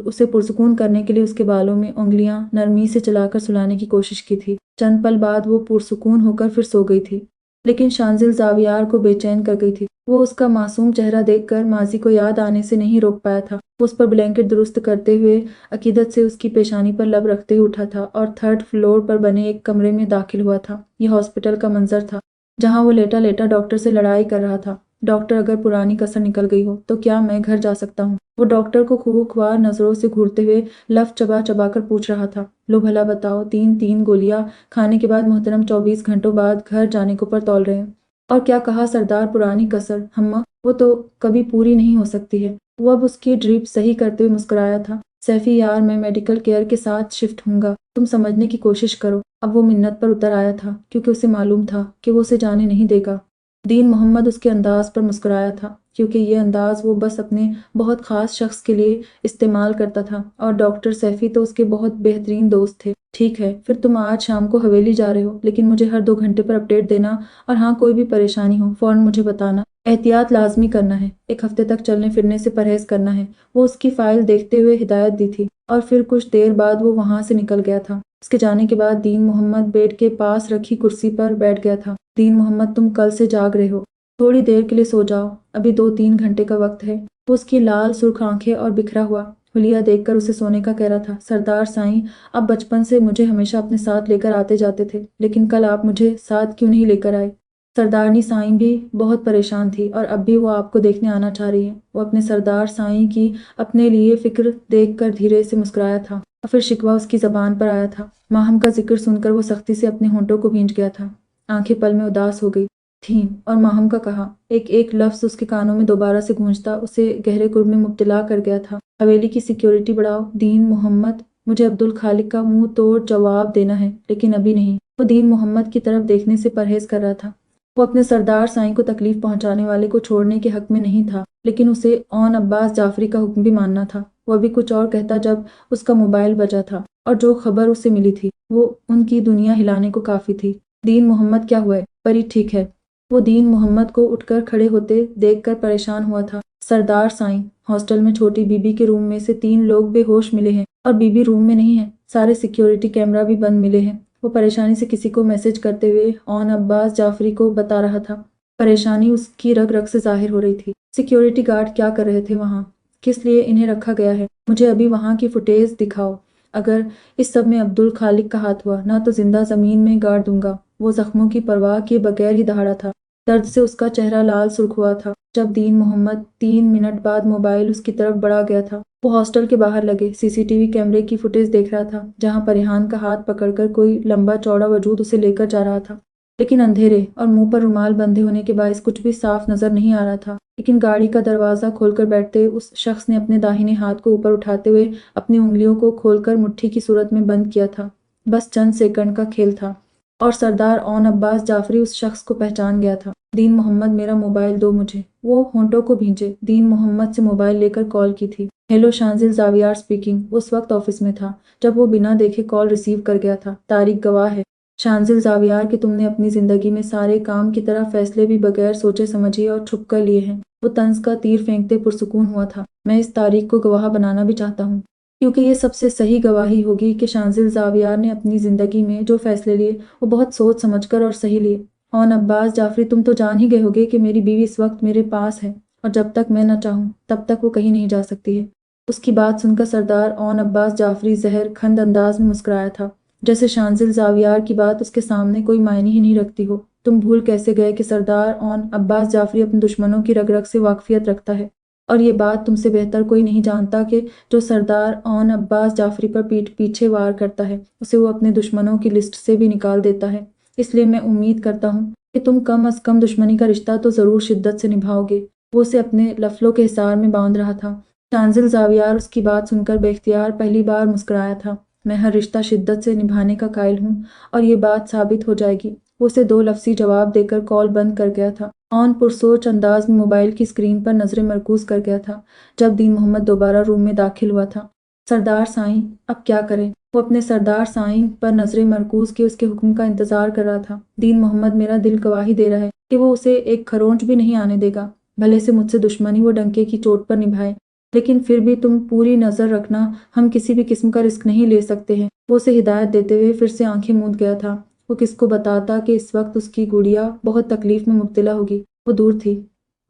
उसे पुरसुकून करने के लिए उसके बालों में उंगलियां नरमी से चलाकर सुलाने की कोशिश की थी। चंद पल बाद वो पुरसुकून होकर फिर सो गई थी, लेकिन शांजिल जावियार को बेचैन कर गई थी। वो उसका मासूम चेहरा देखकर माजी को याद आने से नहीं रोक पाया था। वो उस पर ब्लैंकेट दुरुस्त करते हुए अकीदत से उसकी पेशानी पर लब रखते हुए उठा था और 3rd फ्लोर पर बने एक कमरे में दाखिल हुआ था। यह हॉस्पिटल का मंजर था, जहां वो लेटा लेटा डॉक्टर से लड़ाई कर रहा था। डॉक्टर अगर पुरानी कसर निकल गई हो तो क्या मैं घर जा सकता हूँ? वो डॉक्टर को खूंखार नजरों से घूरते हुए लफ चबा चबा कर पूछ रहा था। लो भला बताओ, 3-3 गोलियां खाने के बाद मोहतरम 24 घंटों बाद घर जाने को पर तौल रहे हैं। और क्या कहा सरदार? पुरानी कसर हम्मा, वो तो कभी पूरी नहीं हो सकती है। वो अब उसकी ड्रिप सही करते हुए मुस्कुराया था। सैफी यार, मैं मेडिकल केयर के साथ शिफ्ट हूँगा, तुम समझने की कोशिश करो। अब वो मिन्नत पर उतर आया था क्योंकि उसे मालूम था कि वो उसे जाने नहीं देगा। दीन मोहम्मद उसके अंदाज पर मुस्कुराया था क्योंकि ये अंदाज वो बस अपने बहुत ख़ास शख्स के लिए इस्तेमाल करता था और डॉक्टर सैफी तो उसके बहुत बेहतरीन दोस्त थे। ठीक है, फिर तुम आज शाम को हवेली जा रहे हो, लेकिन मुझे हर 2 घंटे पर अपडेट देना, और हाँ, कोई भी परेशानी हो फ़ौरन मुझे बताना। एहतियात लाजमी करना है, 1 हफ्ते तक चलने फिरने से परहेज करना है। वो उसकी फाइल देखते हुए हिदायत दी थी और फिर कुछ देर बाद वो वहाँ से निकल गया था। उसके जाने के बाद दीन मोहम्मद बेड के पास रखी कुर्सी पर बैठ गया था। दीन मोहम्मद, तुम कल से जाग रहे हो, थोड़ी देर के लिए सो जाओ, अभी 2-3 घंटे का वक्त है। वो उसकी लाल सुर्ख आंखें और बिखरा हुआ हुलिया देखकर उसे सोने का कह रहा था। सरदार साईं, आप बचपन से मुझे हमेशा अपने साथ लेकर आते जाते थे, लेकिन कल आप मुझे साथ क्यों नहीं लेकर आए? सरदारनी साईं भी बहुत परेशान थी और अब भी वो आपको देखने आना चाह रही है। वो अपने सरदार साईं की अपने लिए फिक्र देखकर धीरे से मुस्कुराया था और फिर शिकवा उसकी जबान पर आया था। माहम का जिक्र सुनकर वो सख्ती से अपने होंठों को भींच गया था। आंखें पल में उदास हो गई थीं और माहम का कहा एक एक लफ्ज उसके कानों में दोबारा से गूंजता उसे गहरे कुर्ब में मुब्तला कर गया था। हवेली की सिक्योरिटी बढ़ाओ दीन मोहम्मद, मुझे अब्दुल खालिक का मुंह तोड़ जवाब देना है, लेकिन अभी नहीं। वो दीन मोहम्मद की तरफ देखने से परहेज कर रहा था। वो अपने सरदार साईं को तकलीफ पहुंचाने वाले को छोड़ने के हक में नहीं था, लेकिन उसे ऑन अब्बास जाफरी का हुक्म भी मानना था। वो अभी कुछ और कहता जब उसका मोबाइल बजा था और जो खबर उसे मिली थी वो उनकी दुनिया हिलाने को काफी थी। दीन मोहम्मद, क्या हुआ है? परी ठीक है। वो दीन मोहम्मद को उठकर खड़े होते देखकर परेशान हुआ था। सरदार साईं, हॉस्टल में छोटी बीबी के रूम में से 3 लोग बेहोश मिले हैं और बीबी रूम में नहीं है। सारे सिक्योरिटी कैमरा भी बंद मिले हैं। वो परेशानी से किसी को मैसेज करते हुए ऑन अब्बास जाफरी को बता रहा था। परेशानी उसकी रग रग से जाहिर हो रही थी। सिक्योरिटी गार्ड क्या कर रहे थे वहाँ? किस लिए इन्हें रखा गया है? मुझे अभी वहाँ की फुटेज दिखाओ। अगर इस सब में अब्दुल खालिक का हाथ हुआ ना तो जिंदा जमीन में गाड़ दूंगा। वो जख्मों की परवाह किए बगैर ही दहाड़ा था। दर्द से उसका चेहरा लाल सुर्ख हुआ था। जब दीन मोहम्मद 3 मिनट बाद मोबाइल उसकी तरफ बढ़ा गया था, वो हॉस्टल के बाहर लगे सीसीटीवी कैमरे की फुटेज देख रहा था जहां परिहान का हाथ पकड़कर कोई लंबा चौड़ा वजूद उसे लेकर जा रहा था। लेकिन अंधेरे और मुंह पर रुमाल बंधे होने के बायस कुछ भी साफ नजर नहीं आ रहा था। लेकिन गाड़ी का दरवाजा खोलकर बैठते उस शख्स ने अपने दाहिने हाथ को ऊपर उठाते हुए अपनी उंगलियों को खोलकर मुट्ठी की सूरत में बंद किया था। बस चंद सेकंड का खेल था और सरदार ऑन अब्बास जाफरी उस शख्स को पहचान गया था। दीन मोहम्मद, मेरा मोबाइल दो मुझे। वो होंठों को भींचे दीन मोहम्मद से मोबाइल लेकर कॉल की थी। Hello, Shanzil Xavier speaking. उस वक्त ऑफिस में था जब वो बिना देखे कॉल रिसीव कर गया था। तारीख गवाह है शांजिल जावियार कि तुमने अपनी जिंदगी में सारे काम की तरह फैसले भी बगैर सोचे समझे और छुप कर लिए हैं। वो तंज का तीर फेंकते पुरसुकून हुआ था। मैं इस तारीख को गवाह बनाना भी चाहता हूँ क्योंकि ये सबसे सही गवाही होगी कि शांजिल जावियार ने अपनी जिंदगी में जो फैसले लिए वो बहुत सोच समझकर और सही लिए। ऑन अब्बास जाफरी, तुम तो जान ही गए होगे कि मेरी बीवी इस वक्त मेरे पास है और जब तक मैं न चाहूँ तब तक वो कहीं नहीं जा सकती है। उसकी बात सुनकर सरदार ऑन अब्बास जाफरी जहर खंद अंदाज में मुस्कुराया था, जैसे शांजिल जावियार की बात उसके सामने कोई मायने ही नहीं रखती हो। तुम भूल कैसे गए कि सरदार ऑन अब्बास जाफरी अपने दुश्मनों की रग रग से वाकफियत रखता है, और ये बात तुमसे बेहतर कोई नहीं जानता कि जो सरदार ऑन अब्बास जाफरी पर पीठ पीछे वार करता है उसे वो अपने दुश्मनों की लिस्ट से भी निकाल देता है। इसलिए मैं उम्मीद करता हूँ कि तुम कम अज कम दुश्मनी का रिश्ता तो जरूर शिद्दत से निभाओगे। वो उसे अपने लफलों के हिसार में बांध रहा था। शांजिल जावियार उसकी बात सुनकर बेख्तियार पहली बार मुस्कुराया था। मैं हर रिश्ता शिद्दत से निभाने का कायल हूँ और ये बात साबित हो जाएगी। वो उसे 2 लफ्ज़ी जवाब देकर कॉल बंद कर गया था। ऑन पुरसोच अंदाज में मोबाइल की स्क्रीन पर नजरें मरकूज कर गया था जब दीन मोहम्मद दोबारा रूम में दाखिल हुआ था। सरदार साईं, अब क्या करें? वो अपने सरदार साईं पर नजरें मरकूज के उसके हुक्म का इंतजार कर रहा था। दीन मोहम्मद, मेरा दिल गवाही दे रहा है कि वो उसे एक खरोंच भी नहीं आने देगा। भले से मुझसे दुश्मनी वो डंके की चोट पर निभाए, लेकिन फिर भी तुम पूरी नजर रखना, हम किसी भी किस्म का रिस्क नहीं ले सकते हैं। वो उसे हिदायत देते हुए फिर से आंखें मूंद गया था। वो किसको बताता कि इस वक्त उसकी गुड़िया बहुत तकलीफ में मुब्तला होगी। वो दूर थी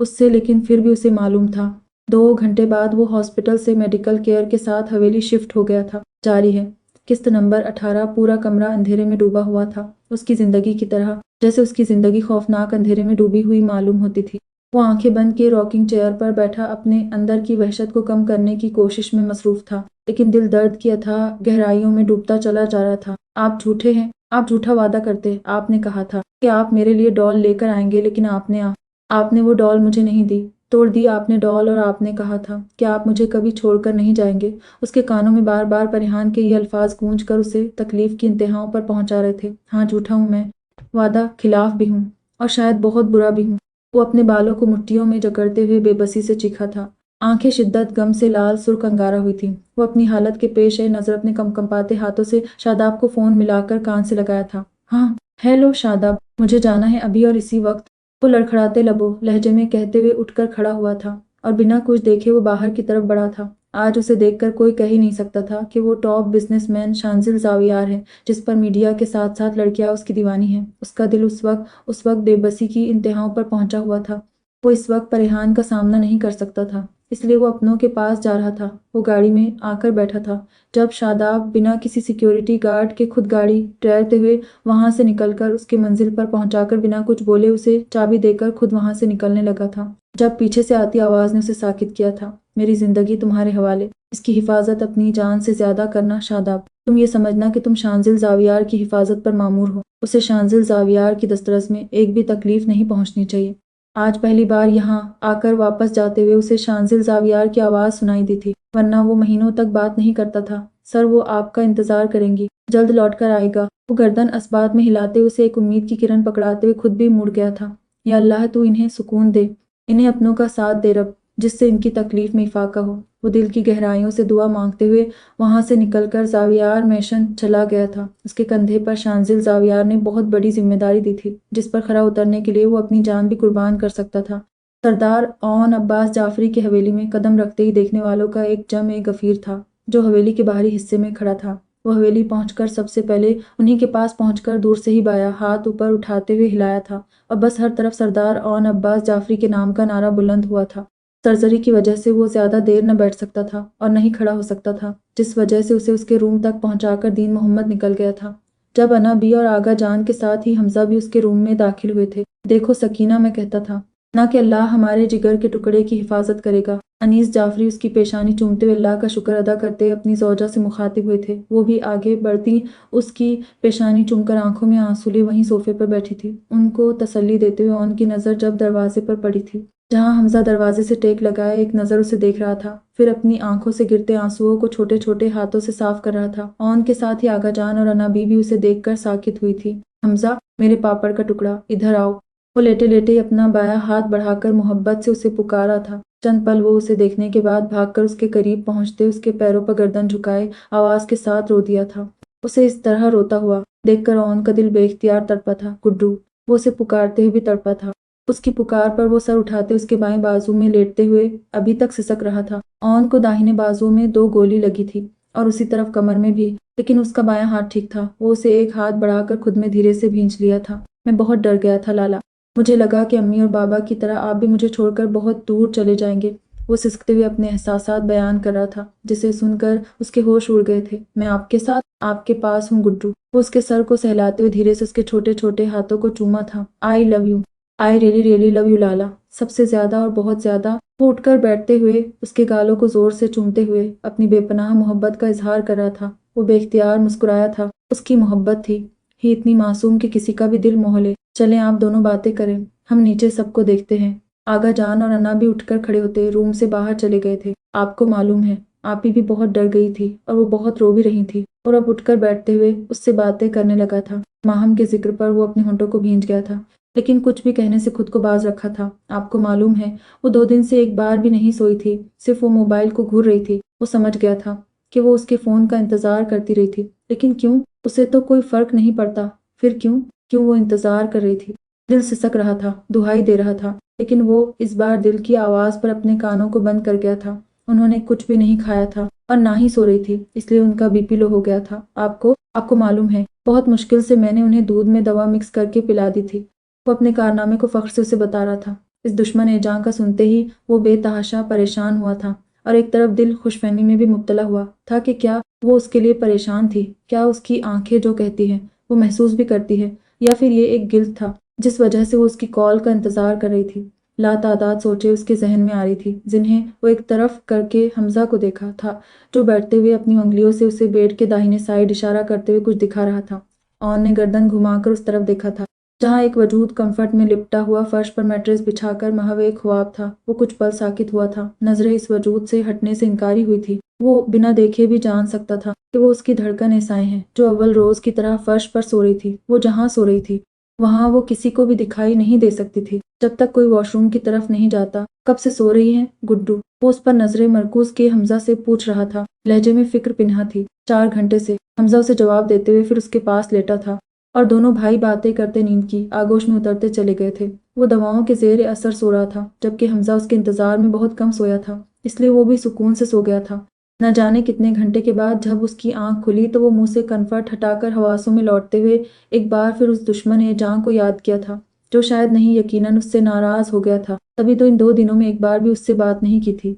उससे, लेकिन फिर भी उसे मालूम था। 2 घंटे बाद वो हॉस्पिटल से मेडिकल केयर के साथ हवेली शिफ्ट हो गया था। जारी है किस्त नंबर 18। पूरा कमरा अंधेरे में डूबा हुआ था, उसकी जिंदगी की तरह, जैसे उसकी जिंदगी खौफनाक अंधेरे में डूबी हुई मालूम होती थी। वो आंखें बंद किए रॉकिंग चेयर पर बैठा अपने अंदर की वहशत को कम करने की कोशिश में मसरूफ था, लेकिन दिल दर्द की अथाह गहराइयों में डूबता चला जा रहा था। आप झूठे हैं, आप झूठा वादा करते। आपने कहा था कि आप मेरे लिए डॉल लेकर आएंगे, लेकिन आपने वो डॉल मुझे नहीं दी। तोड़ दी आपने डॉल, और आपने कहा था कि आप मुझे कभी छोड़कर नहीं जाएंगे। उसके कानों में बार बार परिहान के ये अल्फाज गूंज कर उसे तकलीफ की इंतहाओं पर पहुंचा रहे थे। हाँ, झूठा हूँ मैं, वादा खिलाफ भी हूँ, और शायद बहुत बुरा भी हूँ। वो अपने बालों को मुट्ठियों में जकड़ते हुए बेबसी से चीखा था। आंखें शिद्दत गम से लाल सुर्ख अंगारा हुई थी। वो अपनी हालत के पेश है नजर अपने कंपकंपाते हाथों से शादाब को फोन मिलाकर कान से लगाया था। हाँ, हेलो शादाब, मुझे जाना है अभी और इसी वक्त। वो लड़खड़ाते लहजे में कहते हुए उठकर खड़ा हुआ था और बिना कुछ देखे वो बाहर की तरफ बढ़ा था। आज उसे देखकर कोई कह ही नहीं सकता था कि वो टॉप बिजनेसमैन शांजिल जावियार है, जिस पर मीडिया के साथ साथ लड़कियां उसकी दीवानी हैं। उसका दिल उस वक्त बेबसी की इंतहाओं पर पहुंचा हुआ था। वो इस वक्त परेशान का सामना नहीं कर सकता था, इसलिए वो अपनों के पास जा रहा था। वो गाड़ी में आकर बैठा था जब शादाब बिना किसी सिक्योरिटी गार्ड के खुद गाड़ी टहरते हुए वहां से निकलकर उसकी मंजिल पर पहुंचाकर बिना कुछ बोले उसे चाबी देकर खुद वहां से निकलने लगा था। जब पीछे से आती आवाज ने उसे साकित किया था। मेरी जिंदगी तुम्हारे हवाले, इसकी हिफाजत अपनी जान से ज्यादा करना शादाब। तुम ये समझना कि तुम शांजिल जावियार की हिफाजत पर मामूर हो। उसे शांजिल जावियार की दस्तरस में एक भी तकलीफ नहीं पहुंचनी चाहिए। आज पहली बार यहाँ आकर वापस जाते हुए उसे शांजिल जावियार की आवाज सुनाई दी थी, वरना वो महीनों तक बात नहीं करता था। सर, वो आपका इंतजार करेंगी, जल्द लौट कर आएगा। वो गर्दन अस्बात में हिलाते हुए उसे एक उम्मीद की किरण पकड़ाते हुए खुद भी मुड़ गया था। या अल्लाह, तू इन्हें सुकून दे, इन्हें अपनों का साथ दे रब, जिससे इनकी तकलीफ में इफाका हो। वो दिल की गहराइयों से दुआ मांगते हुए वहां से निकलकर जावियार मैशन चला गया था। उसके कंधे पर शांजिल जावियार ने बहुत बड़ी जिम्मेदारी दी थी, जिस पर खरा उतरने के लिए वो अपनी जान भी कुर्बान कर सकता था। सरदार ओन अब्बास जाफरी की हवेली में कदम रखते ही देखने वालों का एक गफीर था, जो हवेली के बाहरी हिस्से में खड़ा था। वो हवेली पहुंचकर सबसे पहले उन्हीं के पास पहुंचकर दूर से ही बाया हाथ ऊपर उठाते हुए हिलाया था, और बस हर तरफ सरदार ओन अब्बास जाफरी के नाम का नारा बुलंद हुआ था। सर्जरी की वजह से वो ज्यादा देर न बैठ सकता था और नहीं खड़ा हो सकता था, जिस वजह से उसे उसके रूम तक पहुंचाकर दीन मोहम्मद निकल गया था। जब अना बी और आगा जान के साथ ही हमजा भी उसके रूम में दाखिल हुए थे। देखो सकीना, मैं कहता था ना कि अल्लाह हमारे जिगर के टुकड़े की हिफाजत करेगा। अनीस जाफरी उसकी पेशानी चूमते हुए अल्लाह का शुक्र अदा करते अपनी जौजा से मुखातिब हुए थे। वो भी आगे बढ़ती उसकी पेशानी चूमकर आंखों में आंसू लिए वहीं सोफे पर बैठी थी, उनको तसल्ली देते हुए। उनकी नजर जब दरवाजे पर पड़ी थी, जहां हमजा दरवाजे से टेक लगाए एक नजर उसे देख रहा था, फिर अपनी आंखों से गिरते आंसुओं को छोटे छोटे हाथों से साफ कर रहा था। और उनके साथ ही आगा जान और अना बीबी उसे देखकर साकित हुई थी। हमजा, मेरे पापड़ का टुकड़ा, इधर आओ। वो लेटे लेटे ही अपना बायां हाथ बढ़ाकर मोहब्बत से उसे पुकारा था। चंद पल वो उसे देखने के बाद भागकर उसके करीब पहुंचते उसके पैरों पर गर्दन झुकाए आवाज के साथ रो दिया था। उसे इस तरह रोता हुआ देखकर ओन का दिल बेख्तियार तड़पा था। गुड्डू, वो उसे पुकारते हुए भी तड़पा था। उसकी पुकार पर वो सर उठाते उसके बाएं बाजू में लेटते हुए अभी तक सिसक रहा था। ओन को दाहिने बाजू में 2 गोली लगी थी और उसी तरफ कमर में भी, लेकिन उसका बायां हाथ ठीक था। वो उसे एक हाथ बढ़ाकर खुद में धीरे से भींच लिया था। मैं बहुत डर गया था लाला, मुझे लगा कि अम्मी और बाबा की तरह आप भी मुझे छोड़कर बहुत दूर चले जाएंगे। वो सिसकते हुए अपने एहसासात बयान कर रहा था, जिसे सुनकर उसके होश उड़ गए थे। मैं आपके साथ, आपके पास हूँ गुड्डू। वो उसके सर को सहलाते हुए धीरे से उसके छोटे छोटे हाथों को चूमा था। I love you, I really really love you Lala, सबसे ज्यादा और बहुत ज्यादा। वो उठकर बैठते हुए उसके गालों को जोर से चूमते हुए अपनी बेपनाह मोहब्बत का इजहार कर रहा था। वो बेख्तियार मुस्कुराया था। उसकी मोहब्बत थी ही इतनी मासूम कि किसी का भी दिल मोह ले। चलें आप दोनों बातें करें, हम नीचे सबको देखते हैं। आगा जान और अन्ना भी उठकर खड़े होते रूम से बाहर चले गए थे। आपको मालूम है, आपी भी बहुत डर गई थी और वो बहुत रो भी रही थी, और अब उठकर बैठते हुए उससे बातें करने लगा था। माहम के जिक्र पर वो अपने होंठों को भींच गया था, लेकिन कुछ भी कहने से खुद को बाज रखा था। आपको मालूम है, वो 2 दिन से एक बार भी नहीं सोई थी, सिर्फ वो मोबाइल को घूर रही थी। वो समझ गया था कि वो उसके फोन का इंतजार करती रही थी, लेकिन क्यों? उसे तो कोई फर्क नहीं पड़ता, फिर क्यों क्यों वो इंतजार कर रही थी? दिल सिसक रहा था, दुहाई दे रहा था, लेकिन वो इस बार दिल की आवाज पर अपने कानों को बंद कर गया था। उन्होंने कुछ भी नहीं खाया था और ना ही सो रही थी, इसलिए उनका बीपी लो हो गया था। आपको मालूम है, बहुत मुश्किल से मैंने उन्हें दूध में दवा मिक्स करके पिला दी थी। वो अपने कारनामे को फख्र से उसे बता रहा था। इस दुश्मन एजां का सुनते ही वो बेतहाशा परेशान हुआ था, और एक तरफ दिल खुशफहमी में भी मुब्तला हुआ था कि क्या वो उसके लिए परेशान थी, क्या उसकी आंखें जो कहती हैं वो महसूस भी करती है, या फिर ये एक गिल्ट था जिस वजह से वो उसकी कॉल का इंतजार कर रही थी। لاتعداد سوچیں اس کے ذہن میں آ رہی تھی، جنہیں وہ ایک طرف کر کے حمزہ کو دیکھا تھا جو بیٹھتے ہوئے اپنی انگلیوں سے اسے بیڈ کے داہنے سائڈ اشارہ کرتے ہوئے کچھ دکھا رہا تھا۔ اون نے گردن گھما کر اس طرف دیکھا تھا جہاں ایک وجود کمفرٹ میں لپٹا ہوا فرش پر میٹریس بچھا کر محو ایک خواب تھا۔ وہ کچھ پل ساکت ہوا تھا، نظریں اس وجود سے ہٹنے سے انکاری ہوئی تھی۔ وہ بنا دیکھے بھی جان سکتا تھا کہ وہ اس کی دھڑکن ایسائیں ہیں جو اول روز کی طرح فرش پر سو رہی تھی۔ وہ جہاں سو رہی تھی وہاں وہ کسی کو بھی دکھائی نہیں دے سکتی تھی جب تک کوئی واش روم کی طرف نہیں جاتا۔ کب سے سو رہی ہیں گڈو؟ وہ اس پر نظریں مرکوز کیے حمزہ سے پوچھ رہا تھا، لہجے میں فکر پنہا تھی۔ 4 گھنٹے سے، حمزہ اسے جواب دیتے ہوئے پھر اس کے پاس لیٹا تھا اور دونوں بھائی باتیں کرتے نیند کی آغوش میں اترتے چلے گئے تھے۔ وہ دواؤں کے زیر اثر سو رہا تھا جبکہ حمزہ اس کے انتظار میں بہت کم سویا تھا، اس لیے وہ بھی سکون سے سو گیا تھا۔ نہ جانے کتنے گھنٹے کے بعد جب اس کی آنکھ کھلی تو وہ منہ سے کنفرٹ ہٹا کر حواسوں میں لوٹتے ہوئے ایک بار پھر اس دشمن جاں کو یاد کیا تھا جو شاید نہیں یقیناً اس سے ناراض ہو گیا تھا، تبھی تو ان 2 دنوں میں ایک بار بھی اس سے بات نہیں کی تھی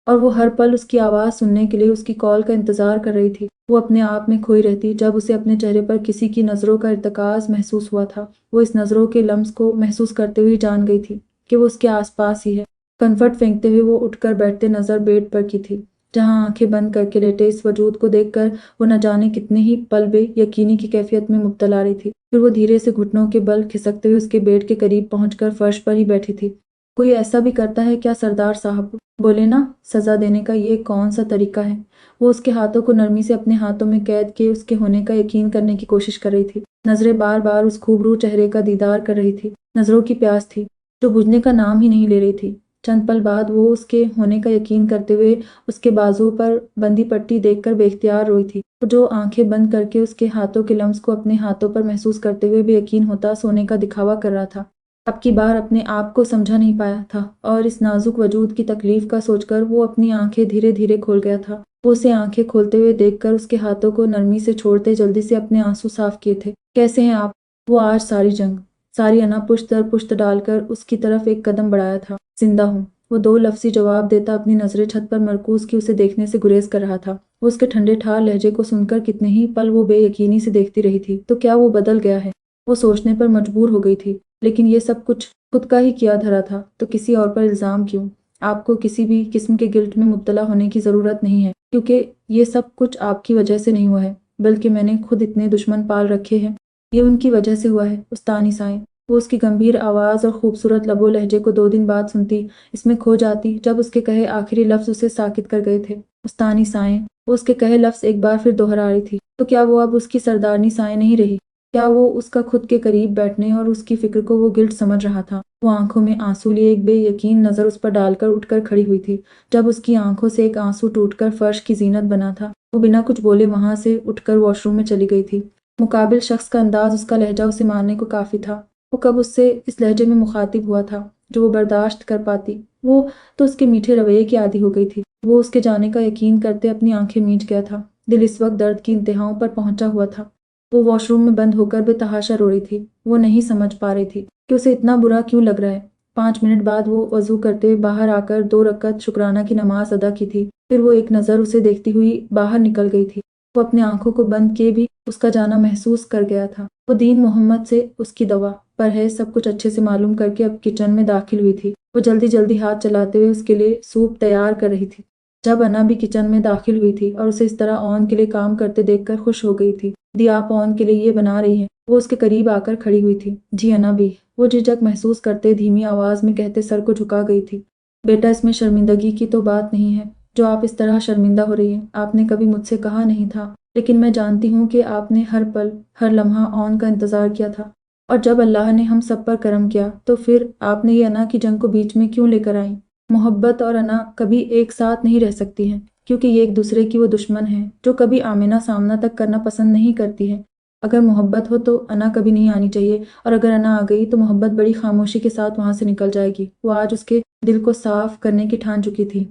اور وہ ہر پل اس کی آواز سننے کے لیے اس کی کال کا انتظار کر رہی تھی۔ وہ اپنے آپ میں کھوئی رہتی جب اسے اپنے چہرے پر کسی کی نظروں کا ارتکاز محسوس ہوا تھا۔ وہ اس نظروں کے لمس کو محسوس کرتے ہوئے جان گئی تھی کہ وہ اس کے آس پاس ہی ہے۔ کنفرٹ پھینکتے ہوئے وہ اٹھ کر بیٹھتے نظر بیڈ پر کی تھی جہاں آنکھیں بند کر کے لیٹے اس وجود کو دیکھ کر وہ نہ جانے کتنے ہی پل بے یقینی کی کیفیت میں مبتلا رہی تھی۔ پھر وہ دھیرے سے گھٹنوں کے بل کھسکتے ہوئے اس کے بیڈ کے قریب پہنچ کر فرش پر ہی بیٹھی تھی۔ کوئی ایسا بھی کرتا ہے کیا سردار صاحب؟ بولے نا، سزا دینے کا یہ کون سا طریقہ ہے؟ وہ اس کے ہاتھوں کو نرمی سے اپنے ہاتھوں میں قید کیے اس کے ہونے کا یقین کرنے کی کوشش کر رہی تھی۔ نظریں بار بار اس خوبرو چہرے کا دیدار کر رہی تھی۔ نظروں کی پیاس تھی جو بجھنے کا نام ہی نہیں لے رہی تھی۔ چند پل بعد وہ اس کے ہونے کا یقین کرتے ہوئے اس کے بازو پر بندی پٹی دیکھ کر بے اختیار روئی تھی، جو آنکھیں بند کر کے اس کے ہاتھوں کے لمس کو اپنے ہاتھوں پر محسوس کرتے ہوئے بے یقین ہوتا سونے کا دکھاوا کر رہا تھا۔ اب کی بار اپنے آپ کو سمجھا نہیں پایا تھا اور اس نازک وجود کی تکلیف کا سوچ کر وہ اپنی آنکھیں دھیرے دھیرے کھول گیا تھا۔ وہ اسے آنکھیں کھولتے ہوئے دیکھ کر اس کے ہاتھوں کو نرمی سے چھوڑتے جلدی سے اپنے آنسو صاف کیے تھے۔ کیسے ہیں آپ؟ وہ آج ساری جنگ، ساری انا پشت در پشت ڈال کر اس کی طرف ایک قدم بڑھایا تھا۔ زندہ ہوں، وہ 2 لفظی جواب دیتا اپنی نظریں چھت پر مرکوز کی اسے دیکھنے سے گریز کر رہا تھا۔ وہ اس کے ٹھنڈے ٹھار لہجے کو سن کر کتنے ہی پل وہ بے یقینی سے دیکھتی رہی تھی۔ تو کیا وہ بدل گیا ہے؟ وہ سوچنے پر مجبور ہو گئی تھی، لیکن یہ سب کچھ خود کا ہی کیا دھرا تھا تو کسی اور پر الزام کیوں؟ آپ کو کسی بھی قسم کے گلٹ میں مبتلا ہونے کی ضرورت نہیں ہے کیونکہ یہ سب کچھ آپ کی وجہ سے نہیں ہوا ہے، بلکہ میں نے خود اتنے دشمن پال رکھے ہیں۔ یہ ان کی وجہ سے ہوا ہے استانی سائیں۔ وہ اس کی گمبھیر آواز اور خوبصورت لب و لہجے کو 2 دن بعد سنتی، اس میں کھو جاتی جب اس کے کہے آخری لفظ اسے ساکت کر گئے تھے۔ استانی سائیں، وہ اس کے کہے لفظ ایک بار پھر دہرا رہی تھی۔ تو کیا وہ اب اس کی سردارنی سائیں نہیں رہی؟ کیا وہ اس کا خود کے قریب بیٹھنے اور اس کی فکر کو وہ گلٹ سمجھ رہا تھا؟ وہ آنکھوں میں آنسو لیے ایک بے یقین نظر اس پر ڈال کر اٹھ کر کھڑی ہوئی تھی۔ جب اس کی آنکھوں سے ایک آنسو ٹوٹ کر فرش کی زینت بنا تھا، وہ بنا کچھ بولے وہاں سے اٹھ کر واش روم میں چلی گئی تھی۔ مقابل شخص کا انداز، اس کا لہجہ اسے مارنے کو کافی تھا۔ وہ کب اس سے اس لہجے میں مخاطب ہوا تھا جو وہ برداشت کر پاتی؟ وہ تو اس کے میٹھے رویے کی عادی ہو گئی تھی۔ وہ اس کے جانے کا یقین کرتے اپنی آنکھیں میچ گیا تھا۔ دل اس وقت درد کی انتہاؤں پر پہنچا ہوا تھا۔ وہ واش روم میں بند ہو کر بے تحاشا رو رہی تھی۔ وہ نہیں سمجھ پا رہی تھی کہ اسے اتنا برا کیوں لگ رہا ہے۔ 5 منٹ بعد وہ وضو کرتے ہوئے باہر آ کر 2 رکعت شکرانہ کی نماز ادا کی تھی۔ پھر وہ ایک نظر اسے دیکھتی ہوئی باہر نکل گئی تھی۔ وہ اپنے آنکھوں کو بند کیے بھی اس کا جانا محسوس کر گیا تھا۔ وہ دین محمد سے اس کی دوا پرہیز سب کچھ اچھے سے معلوم کر کے اب کچن میں داخل ہوئی تھی۔ وہ جلدی جلدی ہاتھ چلاتے ہوئے اس کے لیے سوپ تیار کر رہی تھی۔ جب انا بھی کچن میں داخل ہوئی تھی اور اسے اس طرح اون کے لیے کام کرتے دیکھ کر خوش ہو گئی تھی۔ دی آپ اون کے لیے یہ بنا رہی ہیں؟ وہ اس کے قریب آ کر کھڑی ہوئی تھی۔ جی انا بھی، وہ جھجک محسوس کرتے دھیمی آواز میں کہتے سر کو جھکا گئی تھی۔ بیٹا اس میں شرمندگی کی تو بات نہیں ہے جو آپ اس طرح شرمندہ ہو رہی ہیں۔ آپ نے کبھی مجھ سے کہا نہیں تھا، لیکن میں جانتی ہوں کہ آپ نے ہر پل ہر لمحہ اون کا انتظار کیا تھا، اور جب اللہ نے ہم سب پر کرم کیا تو پھر آپ نے یہ انا کی جنگ کو بیچ میں کیوں لے کر آئیں؟ محبت اور انا کبھی ایک ساتھ نہیں رہ سکتی ہیں کیونکہ یہ ایک دوسرے کی وہ دشمن ہیں جو کبھی آمنا سامنا تک کرنا پسند نہیں کرتی ہے۔ اگر محبت ہو تو انا کبھی نہیں آنی چاہیے، اور اگر انا آ گئی تو محبت بڑی خاموشی کے ساتھ وہاں سے نکل جائے گی۔ وہ آج اس کے دل کو صاف کرنے کی ٹھان چکی تھی۔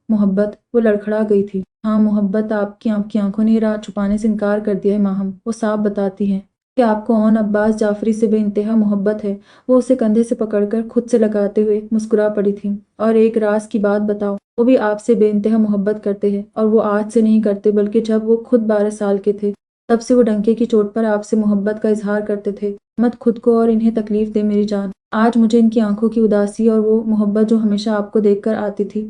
محبت، وہ لڑکھڑا گئی تھی۔ ہاں محبت، آپ کی آنکھوں نے یہ راز چھپانے سے انکار کر دیا ہے ماہم۔ وہ صاف بتاتی ہیں کہ آپ کو اون عباس جعفری سے بے انتہا محبت ہے۔ وہ اسے کندھے سے پکڑ کر خود سے لگاتے ہوئے مسکرا پڑی تھی۔ اور ایک راز کی بات بتاؤ، وہ بھی آپ سے بے انتہا محبت کرتے ہیں، اور وہ آج سے نہیں کرتے بلکہ جب وہ خود 12 سال کے تھے۔ तब से वो डंके की चोट पर आपसे मोहब्बत का इजहार करते थे। मत खुद को और इन्हें तकलीफ दे मेरी जान। आज मुझे इनकी आंखों की उदासी और वो मोहब्बत जो हमेशा आपको देखकर आती थी,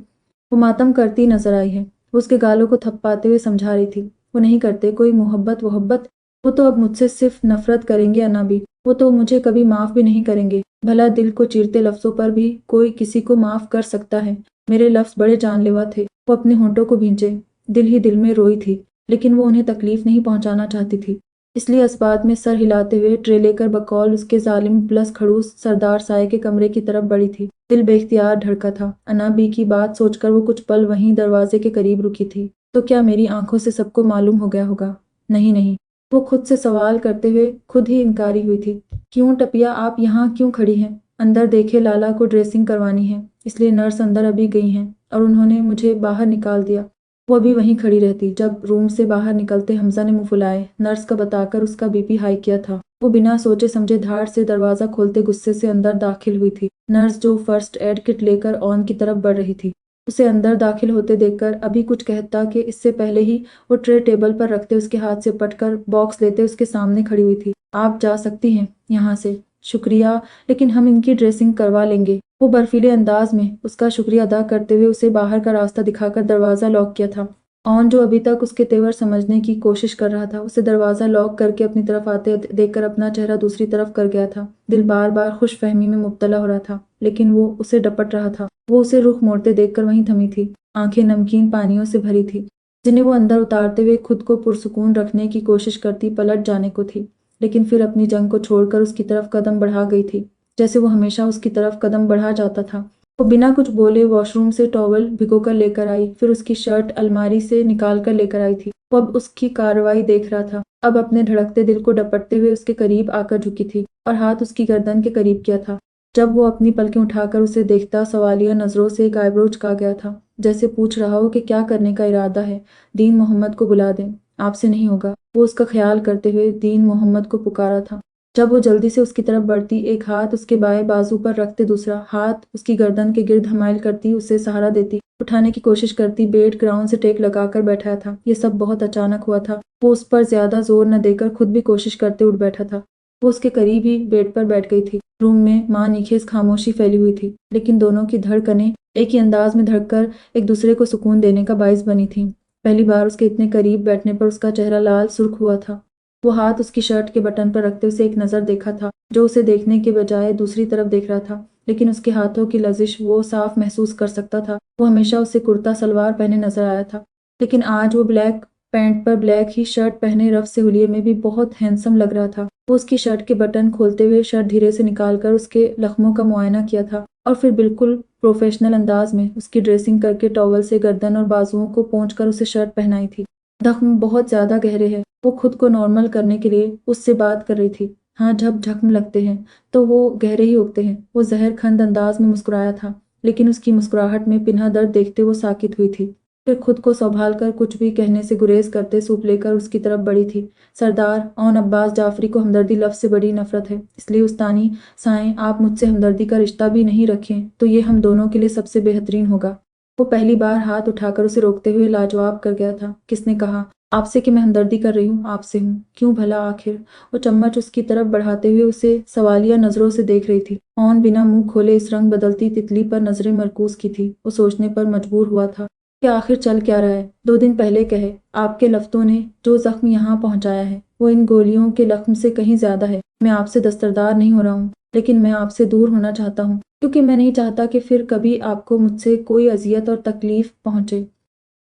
वो मातम करती नजर आई है। वो उसके गालों को थपथपाते हुए समझा रही थी, वो नहीं करते कोई मोहब्बत वोहब्बत। वो तो अब मुझसे सिर्फ नफरत करेंगे अनाबी। वो तो मुझे कभी माफ भी नहीं करेंगे। भला दिल को चीरते लफ्जों पर भी कोई किसी को माफ कर सकता है? मेरे लफ्ज बड़े जानलेवा थे। वो अपने होंठों को भींचे, दिल ही दिल में रोई थी, लेकिन वो उन्हें तकलीफ नहीं पहुंचाना चाहती थी। इसलिए इस बात में सर हिलाते हुए ट्रे लेकर बकौल उसके जालिम प्लस खड़ूस सरदार साये के कमरे की तरफ बढ़ी थी। दिल बेख्तियार धड़का था। अनाबी की बात सोचकर वो कुछ पल वहीं दरवाजे के करीब रुकी थी। तो क्या मेरी आंखों से सबको मालूम हो गया होगा? नहीं नहीं, वो खुद से सवाल करते हुए खुद ही इनकारी हुई थी। क्यों टपिया, आप यहाँ क्यों खड़ी हैं? अंदर देखे, लाला को ड्रेसिंग करवानी है, इसलिए नर्स अंदर अभी गई हैं और उन्होंने मुझे बाहर निकाल दिया। वो अभी वहीं खड़ी रहती। जब रूम से बाहर निकलते हमजा ने मुंह फुलाए, नर्स का बताकर उसका बीपी हाई किया था। वो बिना सोचे समझे धाड़ से दरवाजा खोलते गुस्से से अंदर दाखिल हुई थी। नर्स जो फर्स्ट एड किट लेकर ऑन की तरफ बढ़ रही थी, उसे अंदर दाखिल होते देखकर अभी कुछ कहता कि इससे पहले ही वो ट्रे टेबल पर रखते उसके हाथ से पटकर बॉक्स लेते उसके सामने खड़ी हुई थी। आप जा सकती हैं यहाँ से। शुक्रिया, लेकिन हम इनकी ड्रेसिंग करवा लेंगे। वो बर्फीले अंदाज में उसका शुक्रिया अदा करते हुए उसे बाहर का रास्ता दिखाकर दरवाजा लॉक किया था। ऑन जो अभी तक उसके तेवर समझने की कोशिश कर रहा था, उसे दरवाजा लॉक करके अपनी तरफ आते देखकर अपना चेहरा दूसरी तरफ कर गया था। दिल बार बार खुश फहमी में मुब्तला हो रहा था, लेकिन वो उसे डपट रहा था। वो उसे रुख मोड़ते देखकर वहीं थमी थी। आंखें नमकीन पानियों से भरी थी, जिन्हें वो अंदर उतारते हुए खुद को पुरसुकून रखने की कोशिश करती पलट जाने को थी, लेकिन फिर अपनी जंग को छोड़कर उसकी तरफ कदम बढ़ा गई थी, जैसे वो हमेशा उसकी तरफ कदम बढ़ा जाता था। वो बिना कुछ बोले वॉशरूम से टॉवल भिगोकर लेकर आई, फिर उसकी शर्ट अलमारी से निकाल कर लेकर आई थी। वो अब उसकी कार्रवाई देख रहा था। अब अपने धड़कते दिल को डपटते हुए उसके करीब आकर झुकी थी और हाथ उसकी गर्दन के करीब किया था। जब वो अपनी पलकें उठाकर उसे देखता, सवालिया नजरों से एक आईब्रो उचका गया था, जैसे पूछ रहा हो कि क्या करने का इरादा है। दीन मोहम्मद को बुला दें। आपसे नहीं होगा, वो उसका ख्याल करते हुए दीन मोहम्मद को पुकारा था। जब वो जल्दी से उसकी तरफ बढ़ती, एक हाथ उसके बाएं बाजू पर रखते दूसरा हाथ उसकी गर्दन के गिर्द हमाइल करती, उसे सहारा देती, उठाने की कोशिश करती, बेड ग्राउंड से टेक लगाकर बैठाया था। ये सब बहुत अचानक हुआ था। वो उस पर ज्यादा जोर न देकर खुद भी कोशिश करते उठ बैठा था। वो उसके करीब ही बेड पर बैठ गई थी। रूम में मानीखेज खामोशी फैली हुई थी, लेकिन दोनों की धड़कनें एक ही अंदाज में धड़कर एक दूसरे को सुकून देने का बाइस बनी थी। पहली बार उसके इतने करीब बैठने पर उसका चेहरा लाल सुर्ख हुआ था। वो हाथ उसकी शर्ट के बटन पर रखते उसे एक नज़र देखा था, जो उसे देखने के बजाय दूसरी तरफ देख रहा था, लेकिन उसके हाथों की लजिश वो साफ महसूस कर सकता था। वो हमेशा उसे कुर्ता सलवार पहने नजर आया था, लेकिन आज वो ब्लैक पैंट पर ब्लैक ही शर्ट पहने रफ से हुलिये में भी बहुत हैंडसम लग रहा था। वो उसकी शर्ट के बटन खोलते हुए शर्ट धीरे से निकालकर उसके लख्मों का मुआयना किया था और फिर बिल्कुल प्रोफेशनल अंदाज में उसकी ड्रेसिंग करके टॉवल से गर्दन और बाजुओं को पोंछकर उसे शर्ट पहनाई थी। जख्म बहुत ज्यादा गहरे हैं। वो खुद को नॉर्मल करने के लिए उससे बात कर रही थी। हाँ, जब जख्म लगते हैं तो वो गहरे ही उगते हैं। वो जहर खंद अंदाज में मुस्कुराया था, लेकिन उसकी मुस्कुराहट में पिन्हा दर्द देखते वो साकित हुई थी। फिर खुद को संभाल कर कुछ भी कहने से गुरेज करते सूप लेकर उसकी तरफ बढ़ी थी। सरदार औन अब्बास जाफरी को हमदर्दी लफ्ज से बड़ी नफरत है, इसलिए उस्तानी साएं आप मुझसे हमदर्दी का रिश्ता भी नहीं रखें तो ये हम दोनों के लिए सबसे बेहतरीन होगा। वो पहली बार हाथ उठाकर उसे रोकते हुए लाजवाब कर गया था। किसने कहा आपसे कि मैं हमदर्दी कर रही हूँ? आपसे हूँ। क्यों भला आखिर? वो चम्मच उसकी तरफ बढ़ाते हुए उसे सवालिया नजरों से देख रही थी। ऑन बिना मुंह खोले इस रंग बदलती तितली पर नजरें मरकूज की थी। वो सोचने पर मजबूर हुआ था कि आखिर चल क्या रहा है। 2 दिन पहले कहे आपके लफ्तों ने जो जख्म यहाँ पहुंचाया है वो इन गोलियों के लख्म से कहीं ज्यादा है। मैं आपसे दस्तरदार नहीं हो रहा हूँ, लेकिन मैं आपसे दूर होना चाहता हूँ, क्योंकि मैं नहीं चाहता कि फिर कभी आपको मुझसे कोई अजियत और तकलीफ पहुंचे।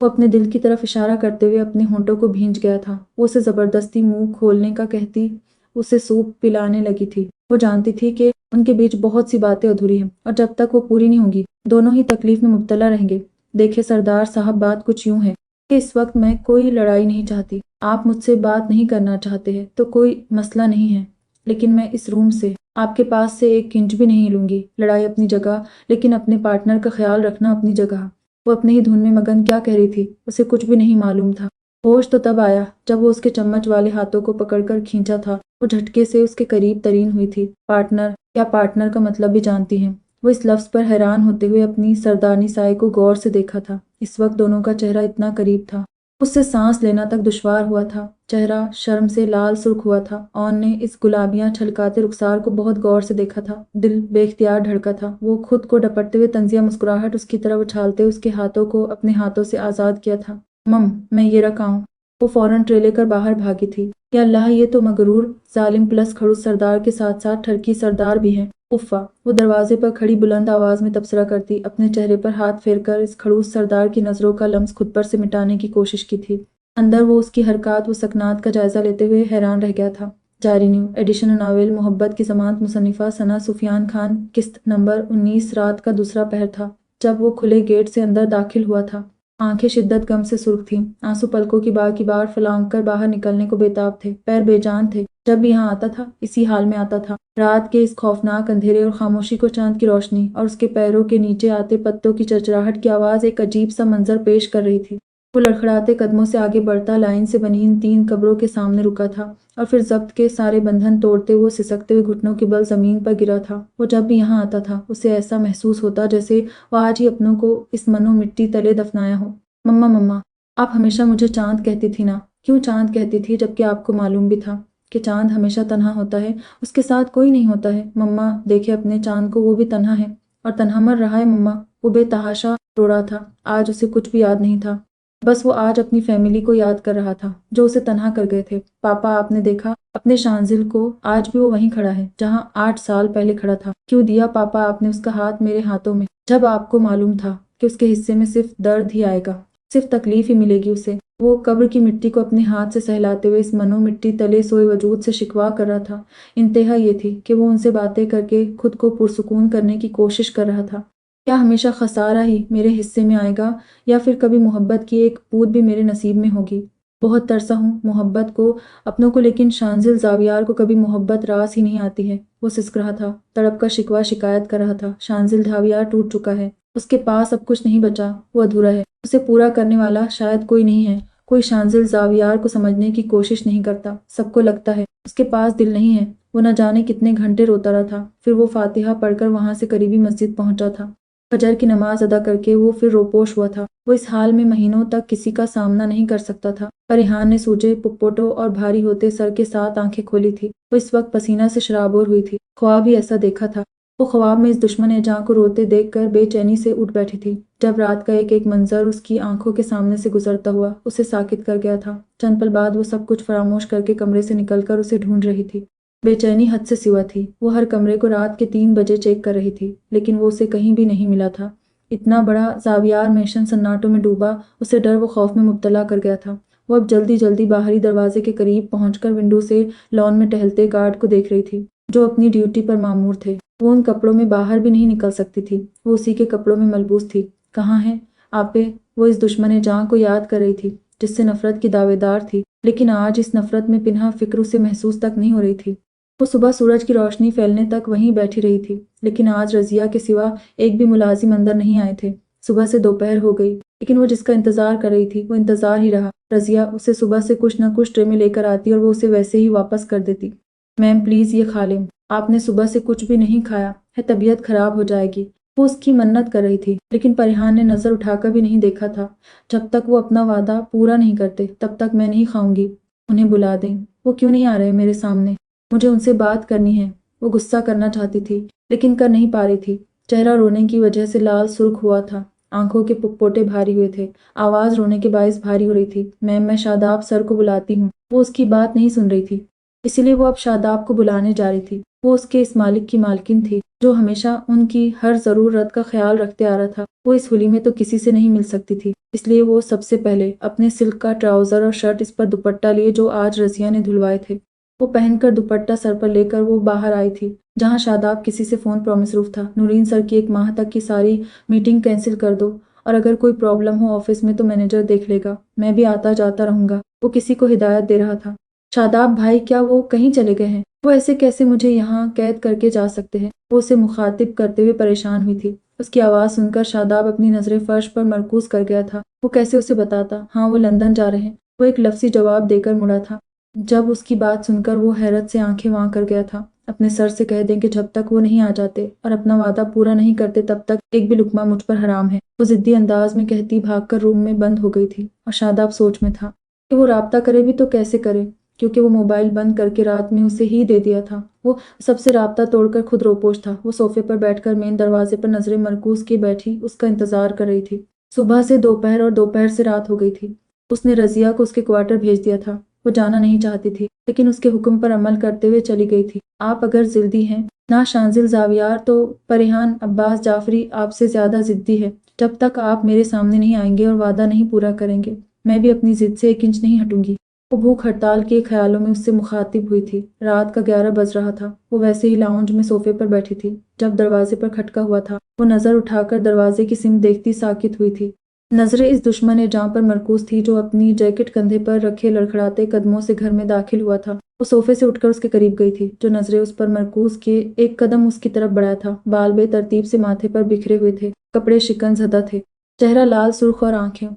वो अपने दिल की तरफ इशारा करते हुए अपने होंठों को भींच गया था। वो उसे जबरदस्ती मुंह खोलने का कहती उसे सूप पिलाने लगी थी। वो जानती थी कि उनके बीच बहुत सी बातें अधूरी हैं और जब तक वो पूरी नहीं होंगी दोनों ही तकलीफ में मुब्तला रहेंगे। देखे सरदार साहब, बात कुछ यूं है कि इस वक्त मैं कोई लड़ाई नहीं चाहती। आप मुझसे बात नहीं करना चाहते हैं तो कोई मसला नहीं है, लेकिन मैं इस रूम से आपके पास से 1 इंच भी नहीं लूंगी। लड़ाई अपनी जगह, लेकिन अपने पार्टनर का ख्याल रखना अपनी जगह। वो अपनी ही धुन में मगन क्या कह रही थी उसे कुछ भी नहीं मालूम था। होश तो तब आया जब वो उसके चम्मच वाले हाथों को पकड़कर खींचा था। वो झटके से उसके करीब तरीन हुई थी। पार्टनर, क्या पार्टनर का मतलब भी जानती हैं? वो इस लफ्ज पर हैरान होते हुए अपनी सरदारनी साए को गौर से देखा था। इस वक्त दोनों का चेहरा इतना करीब था, उससे सांस लेना तक दुश्वार हुआ था। चेहरा शर्म से लाल सुर्ख हुआ था। ऑन ने इस गुलाबियां छलकाते रुखसार को बहुत गौर से देखा था। दिल बेख्तियार धड़का था। वो खुद को डपटते हुए तंजिया मुस्कुराहट उसकी तरफ उछालते उसके हाथों को अपने हाथों से आज़ाद किया था। मम, मैं ये रखा हूँ। वो फौरन ट्रे लेकर बाहर भागी थी। या अल्लाह, ये तो मगरूर जालिम प्लस खड़ूस सरदार के साथ साथ ठरकी सरदार भी हैं। उफ़्फ़ा, वो दरवाजे पर खड़ी बुलंद आवाज़ में तबसरा करती, अपने चेहरे पर हाथ फेरकर इस खड़ूस सरदार की नज़रों का लम्स खुद पर से मिटाने की कोशिश की थी। अंदर वो उसकी हरकत व सकनात का जायज़ा लेते हुए हैरान रह गया था। जारी न्यू एडिशन नावल मोहब्बत की ज़मानत मुसन्निफ़ा सना सुफियान खान, किस्त नंबर 19। रात का दूसरा पहर था जब वो खुले गेट से अंदर दाखिल हुआ था। आंखें शिद्दत गम से सुर्ख थीं। आंसू पलकों की बार फलांग कर बाहर निकलने को बेताब थे। पैर बेजान थे। जब भी यहाँ आता था इसी हाल में आता था। रात के इस खौफनाक अंधेरे और खामोशी को चांद की रोशनी और उसके पैरों के नीचे आते पत्तों की चरचराहट की आवाज़ एक अजीब सा मंजर पेश कर रही थी। वो लड़खड़ाते कदमों से आगे बढ़ता लाइन से बनी इन 3 कब्रों के सामने रुका था और फिर ज़ब्त के सारे बंधन तोड़ते वो सिसकते हुए घुटनों के बल ज़मीन पर गिरा था। वो जब भी यहाँ आता था उसे ऐसा महसूस होता जैसे वो आज ही अपनों को इस मनो मिट्टी तले दफनाया हो। मम्मा मम्मा, आप हमेशा मुझे चांद कहती थी ना। क्यों चांद कहती थी, जबकि आपको मालूम भी था कि चांद हमेशा तन्हा होता है, उसके साथ कोई नहीं होता है। मम्मा देखे अपने चांद को, वो भी तन्हा है और तन्हा मर रहा है। मम्मा, वो बेतहाशा रो रहा था। आज उसे कुछ भी याद नहीं था। बस वो आज अपनी फैमिली को याद कर रहा था जो उसे तन्हा कर गए थे। पापा, आपने देखा अपने शांजिल को? आज भी वो वहीं खड़ा है जहाँ 8 साल पहले खड़ा था। क्यों दिया पापा आपने उसका हाथ मेरे हाथों में, जब आपको मालूम था कि उसके हिस्से में सिर्फ दर्द ही आएगा, सिर्फ तकलीफ ही मिलेगी उसे। वो कब्र की मिट्टी को अपने हाथ से सहलाते हुए इस मनो मिट्टी तले सोए वजूद से शिकवा कर रहा था। इंतहा ये थी कि वो उनसे बातें करके खुद को पुरसुकून करने की कोशिश कर रहा था। क्या हमेशा खसारा ही मेरे हिस्से में आएगा या फिर कभी मोहब्बत की एक बूंद भी मेरे नसीब में होगी? बहुत तरसा हूँ मोहब्बत को, अपनों को, लेकिन शांजिल जावियार को कभी मोहब्बत रास ही नहीं आती है। वो सिसक रहा था, तड़प का शिकवा शिकायत कर रहा था। शांजिल जावियार टूट चुका है। उसके पास अब कुछ नहीं बचा। वो अधूरा है। उसे पूरा करने वाला शायद कोई नहीं है। कोई शांजिल जावियार को समझने की कोशिश नहीं करता। सबको लगता है उसके पास दिल नहीं है। वो न जाने कितने घंटे रोता रहा था। फिर वो फातिहा पढ़कर वहां से करीबी मस्जिद पहुंचा था। फजर की नमाज अदा करके वो फिर रोपोश हुआ था। वो इस हाल में महीनों तक किसी का सामना नहीं कर सकता था। परिहान ने सूजे पुप्पोटों और भारी होते सर के साथ आंखें खोली थी। वो इस वक्त पसीना से शराबोर हुई थी। ख्वाब ही ऐसा देखा था। वो ख्वाब में इस दुश्मन एजां को रोते देखकर बेचैनी से उठ बैठी थी। जब रात का एक एक मंजर उसकी आंखों के सामने से गुजरता हुआ उसे साकित कर गया था। चंद पल बाद वो सब कुछ फरामोश करके कमरे से निकलकर उसे ढूंढ रही थी। बेचैनी हद से सिवा थी। वो हर कमरे को रात के 3 बजे चेक कर रही थी, लेकिन वो उसे कहीं भी नहीं मिला था। इतना बड़ा जावियार मैशन सन्नाटों में डूबा उसे डर व खौफ में मुब्तला कर गया था। वो अब जल्दी जल्दी बाहरी दरवाजे के करीब पहुंचकर विंडो से लॉन में टहलते गार्ड को देख रही थी जो अपनी ड्यूटी पर मामूर थे। वो उन कपड़ों में बाहर भी नहीं निकल सकती थी। वो उसी के कपड़ों में मलबूस थी। कहाँ है आपे? वो इस दुश्मन जान को याद कर रही थी जिससे नफरत की दावेदार थी, लेकिन आज इस नफरत में पिन्हा फिक्र उसे महसूस तक नहीं हो रही थी। वो सुबह सूरज की रोशनी फैलने तक वहीं बैठी रही थी, लेकिन आज रजिया के सिवा एक भी मुलाजिम अंदर नहीं आए थे। सुबह से दोपहर हो गई, लेकिन वो जिसका इंतजार कर रही थी वो इंतजार ही रहा। रजिया उसे सुबह से कुछ न कुछ ट्रे में लेकर आती और वो उसे वैसे ही वापस कर देती। मैम प्लीज़ ये खा लें, आपने सुबह से कुछ भी नहीं खाया है, तबीयत खराब हो जाएगी। वो उसकी मन्नत कर रही थी, लेकिन परिहान ने नजर उठाकर भी नहीं देखा था। जब तक वो अपना वादा पूरा नहीं करते तब तक मैं नहीं खाऊंगी। उन्हें बुला दें। वो क्यों नहीं आ रहे मेरे सामने? मुझे उनसे बात करनी है। वो गुस्सा करना चाहती थी लेकिन कर नहीं पा रही थी। चेहरा रोने की वजह से लाल सुर्ख हुआ था। आंखों के पुप्पोटे भारी हुए थे। आवाज रोने के बायस भारी हो रही थी। मैम, मैं शादाब सर को बुलाती हूँ। वो उसकी बात नहीं सुन रही थी, इसीलिए वो अब शादाब को बुलाने जा रही थी। वो उसके इस मालिक की मालकिन थी जो हमेशा उनकी हर ज़रूरत का ख्याल रखते आ रहा था। वो इस होली में तो किसी से नहीं मिल सकती थी, इसलिए वो सबसे पहले अपने सिल्क का ट्राउज़र और शर्ट, इस पर दुपट्टा लिए जो आज रज़िया ने धुलवाए थे, वो पहनकर दुपट्टा सर पर लेकर वो बाहर आई थी जहाँ शादाब किसी से फ़ोन पर मसरूफ़ था। नूरीन सर की 1 माह तक की सारी मीटिंग कैंसिल कर दो और अगर कोई प्रॉब्लम हो ऑफिस में तो मैनेजर देख लेगा, मैं भी आता जाता रहूँगा। वो किसी को हिदायत दे रहा था। शादाब भाई, क्या वो कहीं चले गए हैं? वो ऐसे कैसे मुझे यहाँ कैद करके जा सकते हैं? वो उसे मुखातिब करते हुए परेशान हुई थी। उसकी आवाज़ सुनकर शादाब अपनी नज़रें फर्श पर मरकूज कर गया था। वो कैसे उसे बताता? हाँ, वो लंदन जा रहे हैं। वो एक लफ्ज़ी जवाब देकर मुड़ा था। जब उसकी बात सुनकर वो हैरत से आंखें वां कर गया था। अपने सर से कह दें कि जब तक वो नहीं आ जाते और अपना वादा पूरा नहीं करते तब तक एक भी लुकमा मुझ पर हराम है। वो जिद्दी अंदाज में कहती भागकर रूम में बंद हो गई थी और शादाब सोच में था। کہ وہ رابطہ کرے بھی تو کیسے کرے، کیونکہ وہ موبائل بند کر کے رات میں اسے ہی دے دیا تھا۔ وہ سب سے رابطہ توڑ کر خود روپوش تھا۔ وہ صوفے پر بیٹھ کر مین دروازے پر نظریں مرکوز کی بیٹھی اس کا انتظار کر رہی تھی۔ صبح سے دوپہر اور دوپہر سے رات ہو گئی تھی۔ اس نے رضیہ کو اس کے کوارٹر بھیج دیا تھا۔ وہ جانا نہیں چاہتی تھی، لیکن اس کے حکم پر عمل کرتے ہوئے چلی گئی تھی۔ آپ اگر ضدی ہیں نا شانزل زاویار، تو پریحان عباس جعفری آپ سے زیادہ ضدی ہے۔ جب تک آپ میرے سامنے نہیں آئیں گے اور وعدہ نہیں پورا کریں گے، میں بھی اپنی ضد سے 1 انچ نہیں ہٹوں گی۔ وہ بھوک ہڑتال کے خیالوں میں اس سے مخاطب ہوئی تھی۔ رات کا 11 بج رہا تھا۔ وہ ویسے ہی لاؤنج میں صوفے پر بیٹھی تھی جب دروازے پر کھٹکا ہوا تھا۔ وہ نظر اٹھا کر دروازے کی سمت دیکھتی ساکت ہوئی تھی۔ نظریں اس دشمن جاں پر مرکوز تھی جو اپنی جیکٹ کندھے پر رکھے لڑکھڑاتے قدموں سے گھر میں داخل ہوا تھا۔ وہ صوفے سے اٹھ کر اس کے قریب گئی تھی، جو نظریں اس پر مرکوز کے ایک قدم اس کی طرف بڑھا تھا۔ بال بے ترتیب سے ماتھے پر بکھرے ہوئے تھے، کپڑے شکن زدہ تھے، چہرہ لال سرخ اور آنکھیں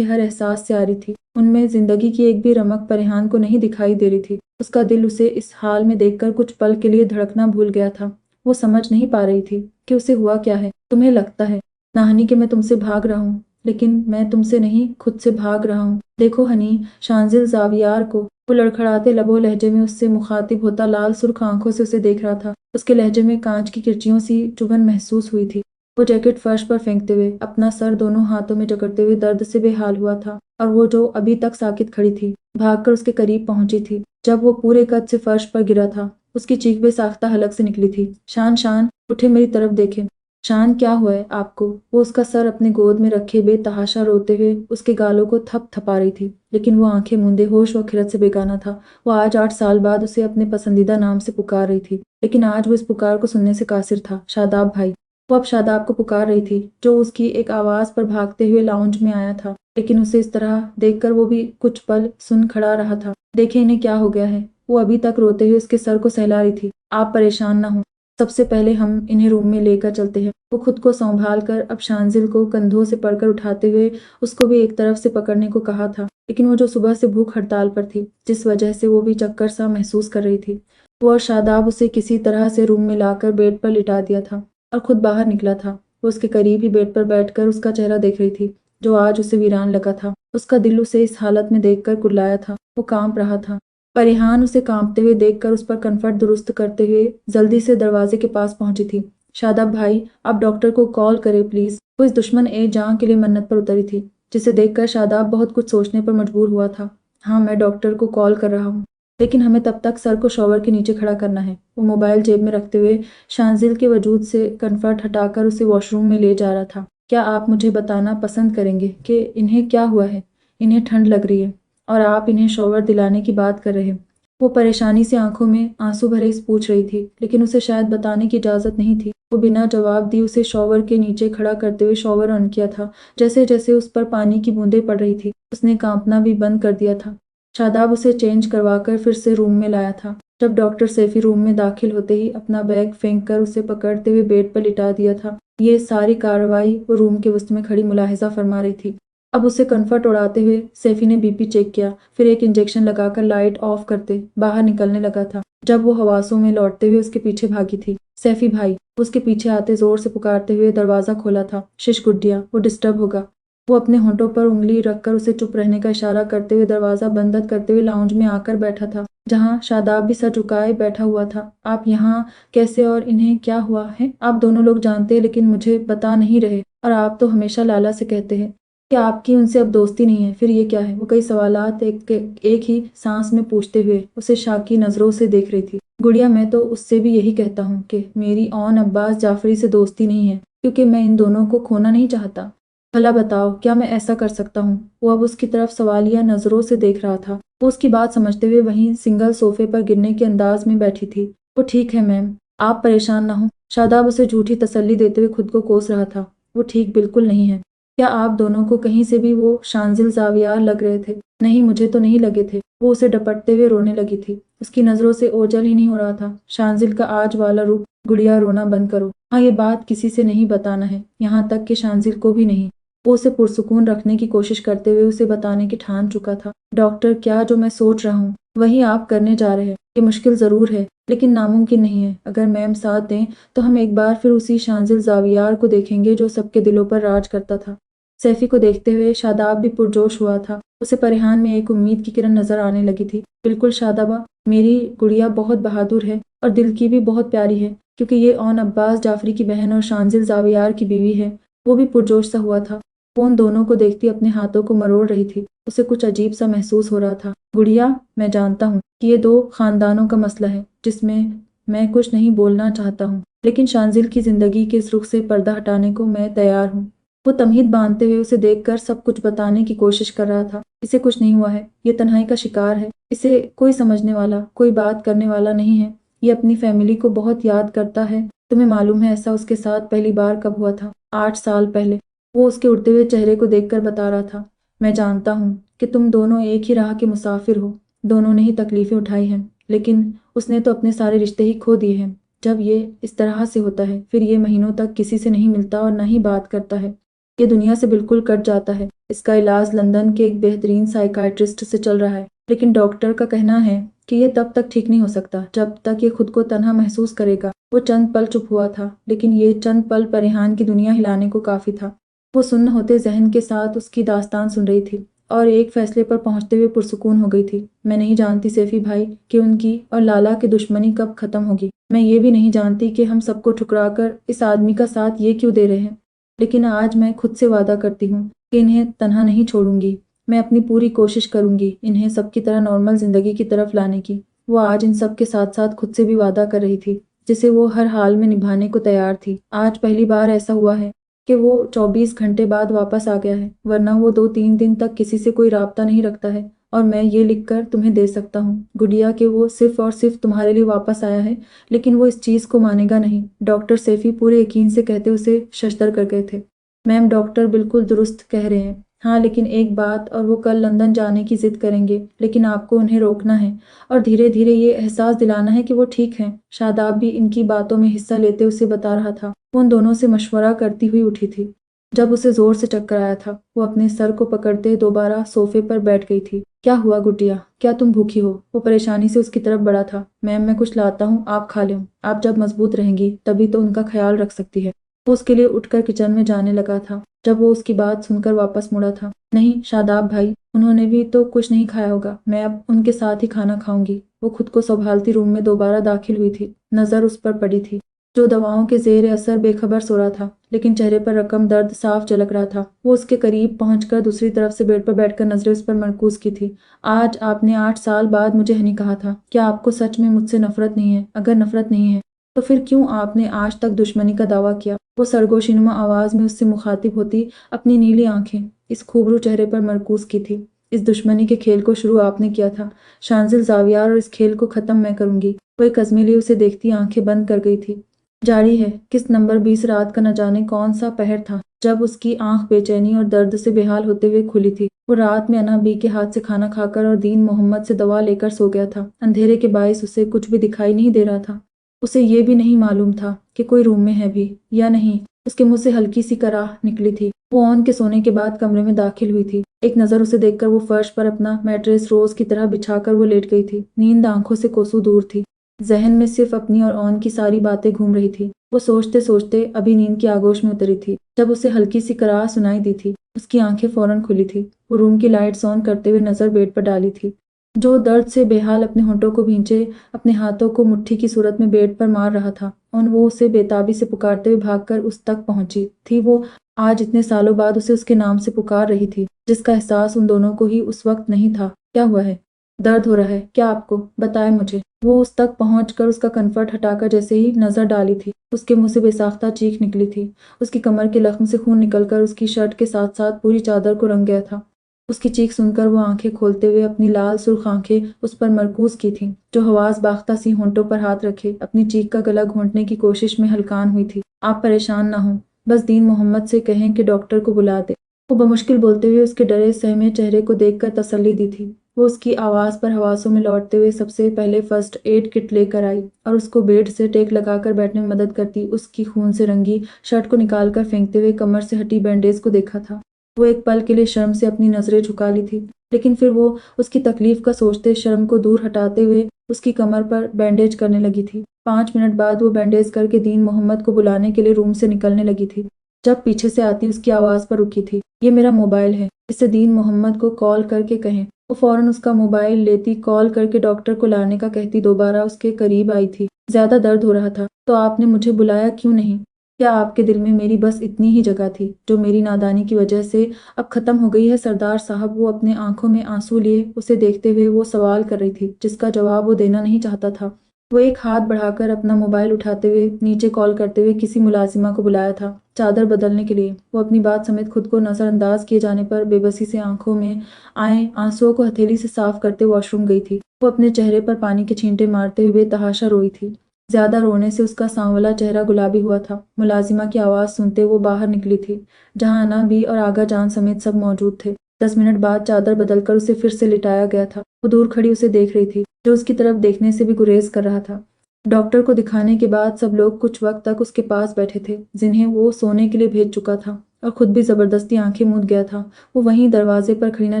ہر احساس سے آری تھی۔ ان میں زندگی کی ایک بھی رمق پریحان کو نہیں دکھائی دے رہی تھی۔ اس کا دل اسے اس حال میں دیکھ کر کچھ پل کے لیے دھڑکنا بھول گیا تھا۔ وہ سمجھ نہیں پا رہی تھی کہ اسے ہوا کیا ہے۔ تمہیں لگتا ہے نا ہنی کہ میں تم سے بھاگ رہا ہوں، لیکن میں تم سے نہیں، خود سے بھاگ رہا ہوں۔ دیکھو ہنی، شانزل زاویار کو، وہ لڑکھڑاتے لب و لہجے میں اس سے مخاطب ہوتا لال سرخ آنکھوں سے اسے دیکھ رہا تھا۔ اس کے لہجے میں کانچ کی کرچیوں سی چبھن محسوس ہوئی تھی۔ وہ جیکٹ فرش پر پھینکتے ہوئے، اپنا سر دونوں ہاتھوں میں جکڑتے ہوئے درد سے بے حال ہوا تھا، اور وہ جو ابھی تک ساکت کھڑی تھی، بھاگ کر اس کے قریب پہنچی تھی۔ جب وہ پورے قد سے فرش پر گرا تھا، اس کی چیخ بے ساختہ حلق سے نکلی تھی۔ شان، اٹھے میری طرف دیکھیں۔ شان، کیا ہوا ہے آپ کو؟ وہ اس کا سر اپنے گود میں رکھے بے تحاشا روتے ہوئے اس کے گالوں کو تھپ تھپا رہی تھی، لیکن وہ آنکھیں موندے ہوش و خرد سے بیگانہ تھا۔ وہ آج 8 سال بعد اسے اپنے پسندیدہ نام سے پکار رہی تھی، لیکن آج وہ اس پکار کو سننے سے قاصر تھا۔ شاداب بھائی! وہ اب شاداب کو پکار رہی تھی، جو اس کی ایک آواز پر بھاگتے ہوئے لاؤنج میں آیا تھا، لیکن اسے اس طرح دیکھ کر وہ بھی کچھ پل سن کھڑا رہا تھا۔ دیکھیں انہیں کیا ہو گیا ہے؟ وہ ابھی تک روتے ہوئے اس کے سر کو سہلا رہی تھی۔ آپ پریشان نہ ہوں، سب سے پہلے ہم انہیں روم میں لے کر چلتے ہیں۔ وہ خود کو سنبھال کر اب شانزل کو کندھوں سے پڑھ کر اٹھاتے ہوئے اس کو بھی ایک طرف سے پکڑنے کو کہا تھا، لیکن وہ جو صبح سے بھوک ہڑتال پر تھی، جس وجہ سے وہ بھی چکر سا محسوس کر رہی تھی، وہ اور شاداب اسے کسی طرح سے روم میں لا کر بیڈ پر لٹا دیا تھا اور خود باہر نکلا تھا۔ وہ اس کے قریب ہی بیڈ پر بیٹھ کر اس کا چہرہ دیکھ رہی تھی، جو آج اسے ویران لگا تھا۔ اس کا دل اسے اس حالت میں دیکھ کر کڑلایا تھا۔ وہ کانپ رہا تھا۔ پریحان اسے کانپتے ہوئے دیکھ کر اس پر کنفرٹ درست کرتے ہوئے جلدی سے دروازے کے پاس پہنچی تھی۔ شاداب بھائی، آپ ڈاکٹر کو کال کریں پلیز۔ وہ اس دشمن جاں کے لیے منت پر اتری تھی، جسے دیکھ کر شاداب بہت کچھ سوچنے پر مجبور ہوا تھا۔ ہاں، میں ڈاکٹر کو کال کر رہا ہوں، لیکن ہمیں تب تک سر کو شاور کے نیچے کھڑا کرنا ہے۔ وہ موبائل جیب میں رکھتے ہوئے شانزل کے وجود سے کنفرٹ ہٹا کر اسے واش روم میں لے جا رہا تھا۔ کیا آپ مجھے بتانا پسند کریں گے کہ انہیں کیا ہوا ہے؟ انہیں ٹھنڈ لگ رہی ہے اور آپ انہیں شاور دلانے کی بات کر رہے ہیں۔ وہ پریشانی سے آنکھوں میں آنسو بھرے پوچھ رہی تھی، لیکن اسے شاید بتانے کی اجازت نہیں تھی۔ وہ بنا جواب دی اسے شاور کے نیچے کھڑا کرتے ہوئے شاور آن کیا تھا۔ جیسے جیسے اس پر پانی کی بوندیں پڑ رہی تھی، اس نے کانپنا بھی بند کر دیا تھا۔ شاداب اسے چینج کروا کر پھر سے روم میں لایا تھا۔ جب ڈاکٹر سیفی روم میں داخل ہوتے ہی اپنا بیگ پھینک کر اسے پکڑتے ہوئے بیڈ پر لٹا دیا تھا۔ یہ ساری کارروائی وہ روم کے وسط میں کھڑی ملاحظہ فرما رہی تھی۔ اب اسے کنفرٹ اڑاتے ہوئے سیفی نے بی پی چیک کیا، پھر ایک انجیکشن لگا کر لائٹ آف کرتے باہر نکلنے لگا تھا، جب وہ حواسوں میں لوٹتے ہوئے اس کے پیچھے بھاگی تھی۔ سیفی بھائی! اس کے پیچھے آتے زور سے پکارتے ہوئے دروازہ کھولا تھا۔ شش گڈیا، وہ ڈسٹرب ہوگا۔ وہ اپنے ہونٹوں پر انگلی رکھ کر اسے چپ رہنے کا اشارہ کرتے ہوئے دروازہ بند کرتے ہوئے لاؤنج میں آ کر بیٹھا تھا، جہاں شاداب بھی سر جھکائے بیٹھا ہوا تھا۔ آپ یہاں کیسے اور انہیں کیا ہوا ہے؟ آپ دونوں لوگ جانتے ہیں لیکن مجھے بتا نہیں رہے، اور آپ تو ہمیشہ لالا سے کہتے ہیں کہ آپ کی ان سے اب دوستی نہیں ہے، پھر یہ کیا ہے؟ وہ کئی سوالات ایک ہی سانس میں پوچھتے ہوئے اسے شاکی نظروں سے دیکھ رہی تھی۔ گڑیا، میں تو اس سے بھی یہی کہتا ہوں کہ میری اون عباس جعفری سے دوستی نہیں ہے، کیونکہ میں ان دونوں کو کھونا نہیں چاہتا۔ بھلا بتاؤ، کیا میں ایسا کر سکتا ہوں؟ وہ اب اس کی طرف سوالیہ نظروں سے دیکھ رہا تھا۔ وہ اس کی بات سمجھتے ہوئے وہیں سنگل صوفے پر گرنے کے انداز میں بیٹھی تھی۔ وہ ٹھیک ہے میم، آپ پریشان نہ ہوں۔ شاداب اسے جھوٹی تسلی دیتے ہوئے خود کو کوس رہا تھا۔ وہ ٹھیک بالکل نہیں ہے۔ کیا آپ دونوں کو کہیں سے بھی وہ شانزل زاویار لگ رہے تھے؟ نہیں، مجھے تو نہیں لگے تھے۔ وہ اسے ڈپٹتے ہوئے رونے لگی تھی۔ اس کی نظروں سے اوجھل ہی نہیں ہو رہا تھا۔ شانزل کا آج والا روپ۔ گڑیا، رونا بند کرو۔ ہاں، یہ بات کسی سے نہیں بتانا ہے، یہاں تک کہ شانزل کو بھی نہیں۔ وہ اسے پرسکون رکھنے کی کوشش کرتے ہوئے اسے بتانے کی ٹھان چکا تھا۔ ڈاکٹر، کیا جو میں سوچ رہا ہوں وہی آپ کرنے جا رہے ہیں؟ یہ مشکل ضرور ہے، لیکن ناممکن نہیں ہے۔ اگر میم ساتھ دیں تو ہم ایک بار پھر اسی شانزل زاویار کو دیکھیں گے جو سب کے دلوں پر راج کرتا تھا۔ सैफी को देखते हुए शादाब भी पुरजोश हुआ था। उसे परिहान में एक उम्मीद की किरण नजर आने लगी थी। बिल्कुल शादाबा, मेरी गुड़िया बहुत बहादुर है और दिल की भी बहुत प्यारी है, क्योंकि ये ओन अब्बास जाफरी की बहन और शांजिल जावियार की बीवी है। वो भी पुरजोश सा हुआ था। वो उन दोनों को देखती अपने हाथों को मरोड़ रही थी। उसे कुछ अजीब सा महसूस हो रहा था। गुड़िया, मैं जानता हूँ कि ये दो खानदानों का मसला है जिसमें मैं कुछ नहीं बोलना चाहता हूँ, लेकिन शांजिल की जिंदगी के इस रुख से पर्दा हटाने को मैं तैयार हूँ। वो तमहीद बांधते हुए उसे देखकर सब कुछ बताने की कोशिश कर रहा था। इसे कुछ नहीं हुआ है, ये तन्हाई का शिकार है। इसे कोई समझने वाला, कोई बात करने वाला नहीं है। ये अपनी फैमिली को बहुत याद करता है। तुम्हें मालूम है ऐसा उसके साथ पहली बार कब हुआ था? 8 साल पहले। वो उसके उड़ते हुए चेहरे को देखकर बता रहा था। मैं जानता हूँ कि तुम दोनों एक ही राह के मुसाफिर हो, दोनों ने ही तकलीफें उठाई हैं, लेकिन उसने तो अपने सारे रिश्ते ही खो दिए हैं। जब ये इस तरह से होता है, फिर ये महीनों तक किसी से नहीं मिलता और न ही बात करता है। ये दुनिया से बिल्कुल कट जाता है। इसका इलाज लंदन के एक बेहतरीन साइकाइट्रिस्ट से चल रहा है, लेकिन डॉक्टर का कहना है कि ये तब तक ठीक नहीं हो सकता जब तक ये खुद को तन्हा महसूस करेगा। वो चंद पल चुप हुआ था, लेकिन ये चंद पल परिहान की दुनिया हिलाने को काफी था। वो सुन्न होते जहन के साथ उसकी दास्तान सुन रही थी और एक फैसले पर पहुंचते हुए पुरसुकून हो गई थी। मैं नहीं जानती सैफी भाई कि उनकी और लाला की दुश्मनी कब खत्म होगी। मैं ये भी नहीं जानती कि हम सबको ठुकराकर इस आदमी का साथ ये क्यों दे रहे हैं, लेकिन आज मैं खुद से वादा करती हूँ कि इन्हें तन्हा नहीं छोड़ूंगी। मैं अपनी पूरी कोशिश करूंगी इन्हें सबकी तरह नॉर्मल जिंदगी की तरफ लाने की। वो आज इन सब के साथ साथ खुद से भी वादा कर रही थी, जिसे वो हर हाल में निभाने को तैयार थी। आज पहली बार ऐसा हुआ है कि वो 24 घंटे बाद वापस आ गया है, वरना वो 2-3 दिन तक किसी से कोई राब्ता नहीं रखता है। और मैं ये लिखकर तुम्हें दे सकता हूँ गुड़िया कि वो सिर्फ और सिर्फ तुम्हारे लिए वापस आया है, लेकिन वो इस चीज को मानेगा नहीं। डॉक्टर सैफी पूरे यकीन से कहते उसे शशदर कर गए थे। मैम, डॉक्टर बिल्कुल दुरुस्त कह रहे हैं। हाँ, लेकिन एक बात, और वो कल लंदन जाने की जिद करेंगे, लेकिन आपको उन्हें रोकना है और धीरे धीरे ये एहसास दिलाना है कि वो ठीक हैं। शादाब भी इनकी बातों में हिस्सा लेते उसे बता रहा था। वो उन दोनों से मशवरा करती हुई उठी थी जब उसे जोर से चक्कर आया था। वो अपने सर को पकड़ते दोबारा सोफे पर बैठ गई थी। क्या हुआ गुड्डिया, क्या तुम भूखी हो? वो परेशानी से उसकी तरफ बढ़ा था। मैम, मैं कुछ लाता हूँ, आप खा लो। आप जब मजबूत रहेंगी तभी तो उनका ख्याल रख सकती है। वो उसके लिए उठकर किचन में जाने लगा था जब वो उसकी बात सुनकर वापस मुड़ा था। नहीं शादाब भाई, उन्होंने भी तो कुछ नहीं खाया होगा, मैं अब उनके साथ ही खाना खाऊंगी। वो खुद को संभालती रूम में दोबारा दाखिल हुई थी। नजर उस पर पड़ी थी जो दवाओं के जेर असर बेखबर सो रहा था, लेकिन चेहरे पर रकम दर्द साफ झलक रहा था। वो उसके करीब पहुंचकर दूसरी तरफ से बेड पर बैठकर नजरें उस पर मरकूज की थी। आज आपने 8 साल बाद मुझे हनी कहा था। क्या आपको सच में मुझसे नफरत नहीं है? अगर नफरत नहीं है तो फिर क्यों आपने आज तक दुश्मनी का दावा किया? वो सरगोशिनुमा आवाज में उससे मुखातिब होती अपनी नीली आंखें इस खूबरू चेहरे पर मरकूज की थी। इस दुश्मनी के खेल को शुरू आपने किया था, शांजिल जावियार, और इस खेल को खत्म मैं करूंगी। वो एक अज़मे लिए उसे देखती आंखें बंद कर गई थी। जारी है किस नंबर 20 रात का न जाने कौन सा पहर था जब उसकी आंख बेचैनी और दर्द से बेहाल होते हुए खुली थी। वो रात में अना बी के हाथ से खाना खाकर और दीन मोहम्मद से दवा लेकर सो गया था। अंधेरे के बायस उसे कुछ भी दिखाई नहीं दे रहा था। उसे ये भी नहीं मालूम था कि कोई रूम में है भी या नहीं। उसके मुंह से हल्की सी कराह निकली थी। वो ऑन के सोने के बाद कमरे में दाखिल हुई थी। एक नजर उसे देखकर वो फर्श पर अपना मैट्रेस रोज की तरह बिछाकर वो लेट गई थी। नींद आंखों से कोसों दूर थी। जहन में सिर्फ अपनी और ऑन की सारी बातें घूम रही थी। वो सोचते सोचते अभी नींद की आगोश में उतरी थी जब उसे हल्की सी कराह सुनाई दी थी। उसकी आंखें फौरन खुली थी। वो रूम की लाइट्स ऑन करते हुए नजर बेड पर डाली थी। जो दर्द से बेहाल अपने होंठों को भींचे अपने हाथों को मुट्ठी की सूरत में बेड पर मार रहा था और वो उसे बेताबी से पुकारते हुए भागकर उस तक पहुंची थी। वो आज इतने सालों बाद उसे उसके नाम से पुकार रही थी, जिसका एहसास उन दोनों को ही उस वक्त नहीं था। क्या हुआ है? दर्द हो रहा है क्या आपको? बताए मुझे। वो उस तक पहुंचकर उसका कन्फर्ट हटाकर जैसे ही नजर डाली थी, उसके मुंह से बेसाख्ता चीख निकली थी। उसकी कमर के लख्म से खून निकलकर उसकी शर्ट के साथ साथ पूरी चादर को रंग गया था। उसकी चीख सुनकर वो आंखें खोलते हुए अपनी लाल सुर्ख आंखें उस पर मरकूज की थीं, जो हवास बाख्ता सी होंठों पर हाथ रखे अपनी चीख का गला घोंटने की कोशिश में हलकान हुई थी। आप परेशान ना हो, बस दीन मोहम्मद से कहें कि डॉक्टर को बुला दे। वो बमुश्किल बोलते हुए उसके डरे सहमे चेहरे को देखकर तसल्ली दी थी। वो उसकी आवाज पर हवासों में लौटते हुए सबसे पहले फर्स्ट एड किट लेकर आई और उसको बेड से टेक लगाकर बैठने में मदद करती उसकी खून से रंगी शर्ट को निकालकर फेंकते हुए कमर से हटी बैंडेज को देखा था। वो एक पल के लिए शर्म से अपनी नजरें झुका ली थी, लेकिन फिर वो उसकी तकलीफ का सोचते शर्म को दूर हटाते हुए उसकी कमर पर बैंडेज करने लगी थी। 5 मिनट बाद वो बैंडेज करके दीन मोहम्मद को बुलाने के लिए रूम से निकलने लगी थी। जब पीछे से आती उसकी आवाज़ पर रुकी थी। ये मेरा मोबाइल है, इसे दीन मोहम्मद को कॉल करके कहें। वो फ़ौरन उसका मोबाइल लेती, कॉल करके डॉक्टर को लाने का कहती दोबारा उसके करीब आई थी। ज़्यादा दर्द हो रहा था, तो आपने मुझे बुलाया क्यों नहीं? क्या आपके दिल में मेरी बस इतनी ही जगह थी, जो मेरी नादानी की वजह से अब ख़त्म हो गई है सरदार साहब? वो अपने आंखों में आंसू लिए उसे देखते हुए वो सवाल कर रही थी, जिसका जवाब वो देना नहीं चाहता था। वो एक हाथ बढ़ाकर अपना मोबाइल उठाते हुए नीचे कॉल करते हुए किसी मुलाजिमा को बुलाया था, चादर बदलने के लिए। वो अपनी बात समेत खुद को नज़रअंदाज किए जाने पर बेबसी से आंखों में आए आंसुओं को हथेली से साफ करते वॉशरूम गई थी। वो अपने चेहरे पर पानी के छींटे मारते हुए तहाशा रोई थी। ज्यादा रोने से उसका सांवला चेहरा गुलाबी हुआ था। मुलाजिमा की आवाज़ सुनते वो बाहर निकली थी, जहाँ अना बी और आगा जान समेत सब मौजूद थे। 10 मिनट बाद चादर बदलकर उसे फिर से लिटाया गया था। वो दूर खड़ी उसे देख रही थी, जो उसकी तरफ देखने से भी गुरेज कर रहा था। डॉक्टर को दिखाने के बाद सब लोग कुछ वक्त तक उसके पास बैठे थे, जिन्हें वो सोने के लिए भेज चुका था, और खुद भी जबरदस्ती आंखें मूंद गया था। वो वहीं दरवाजे पर खड़ी न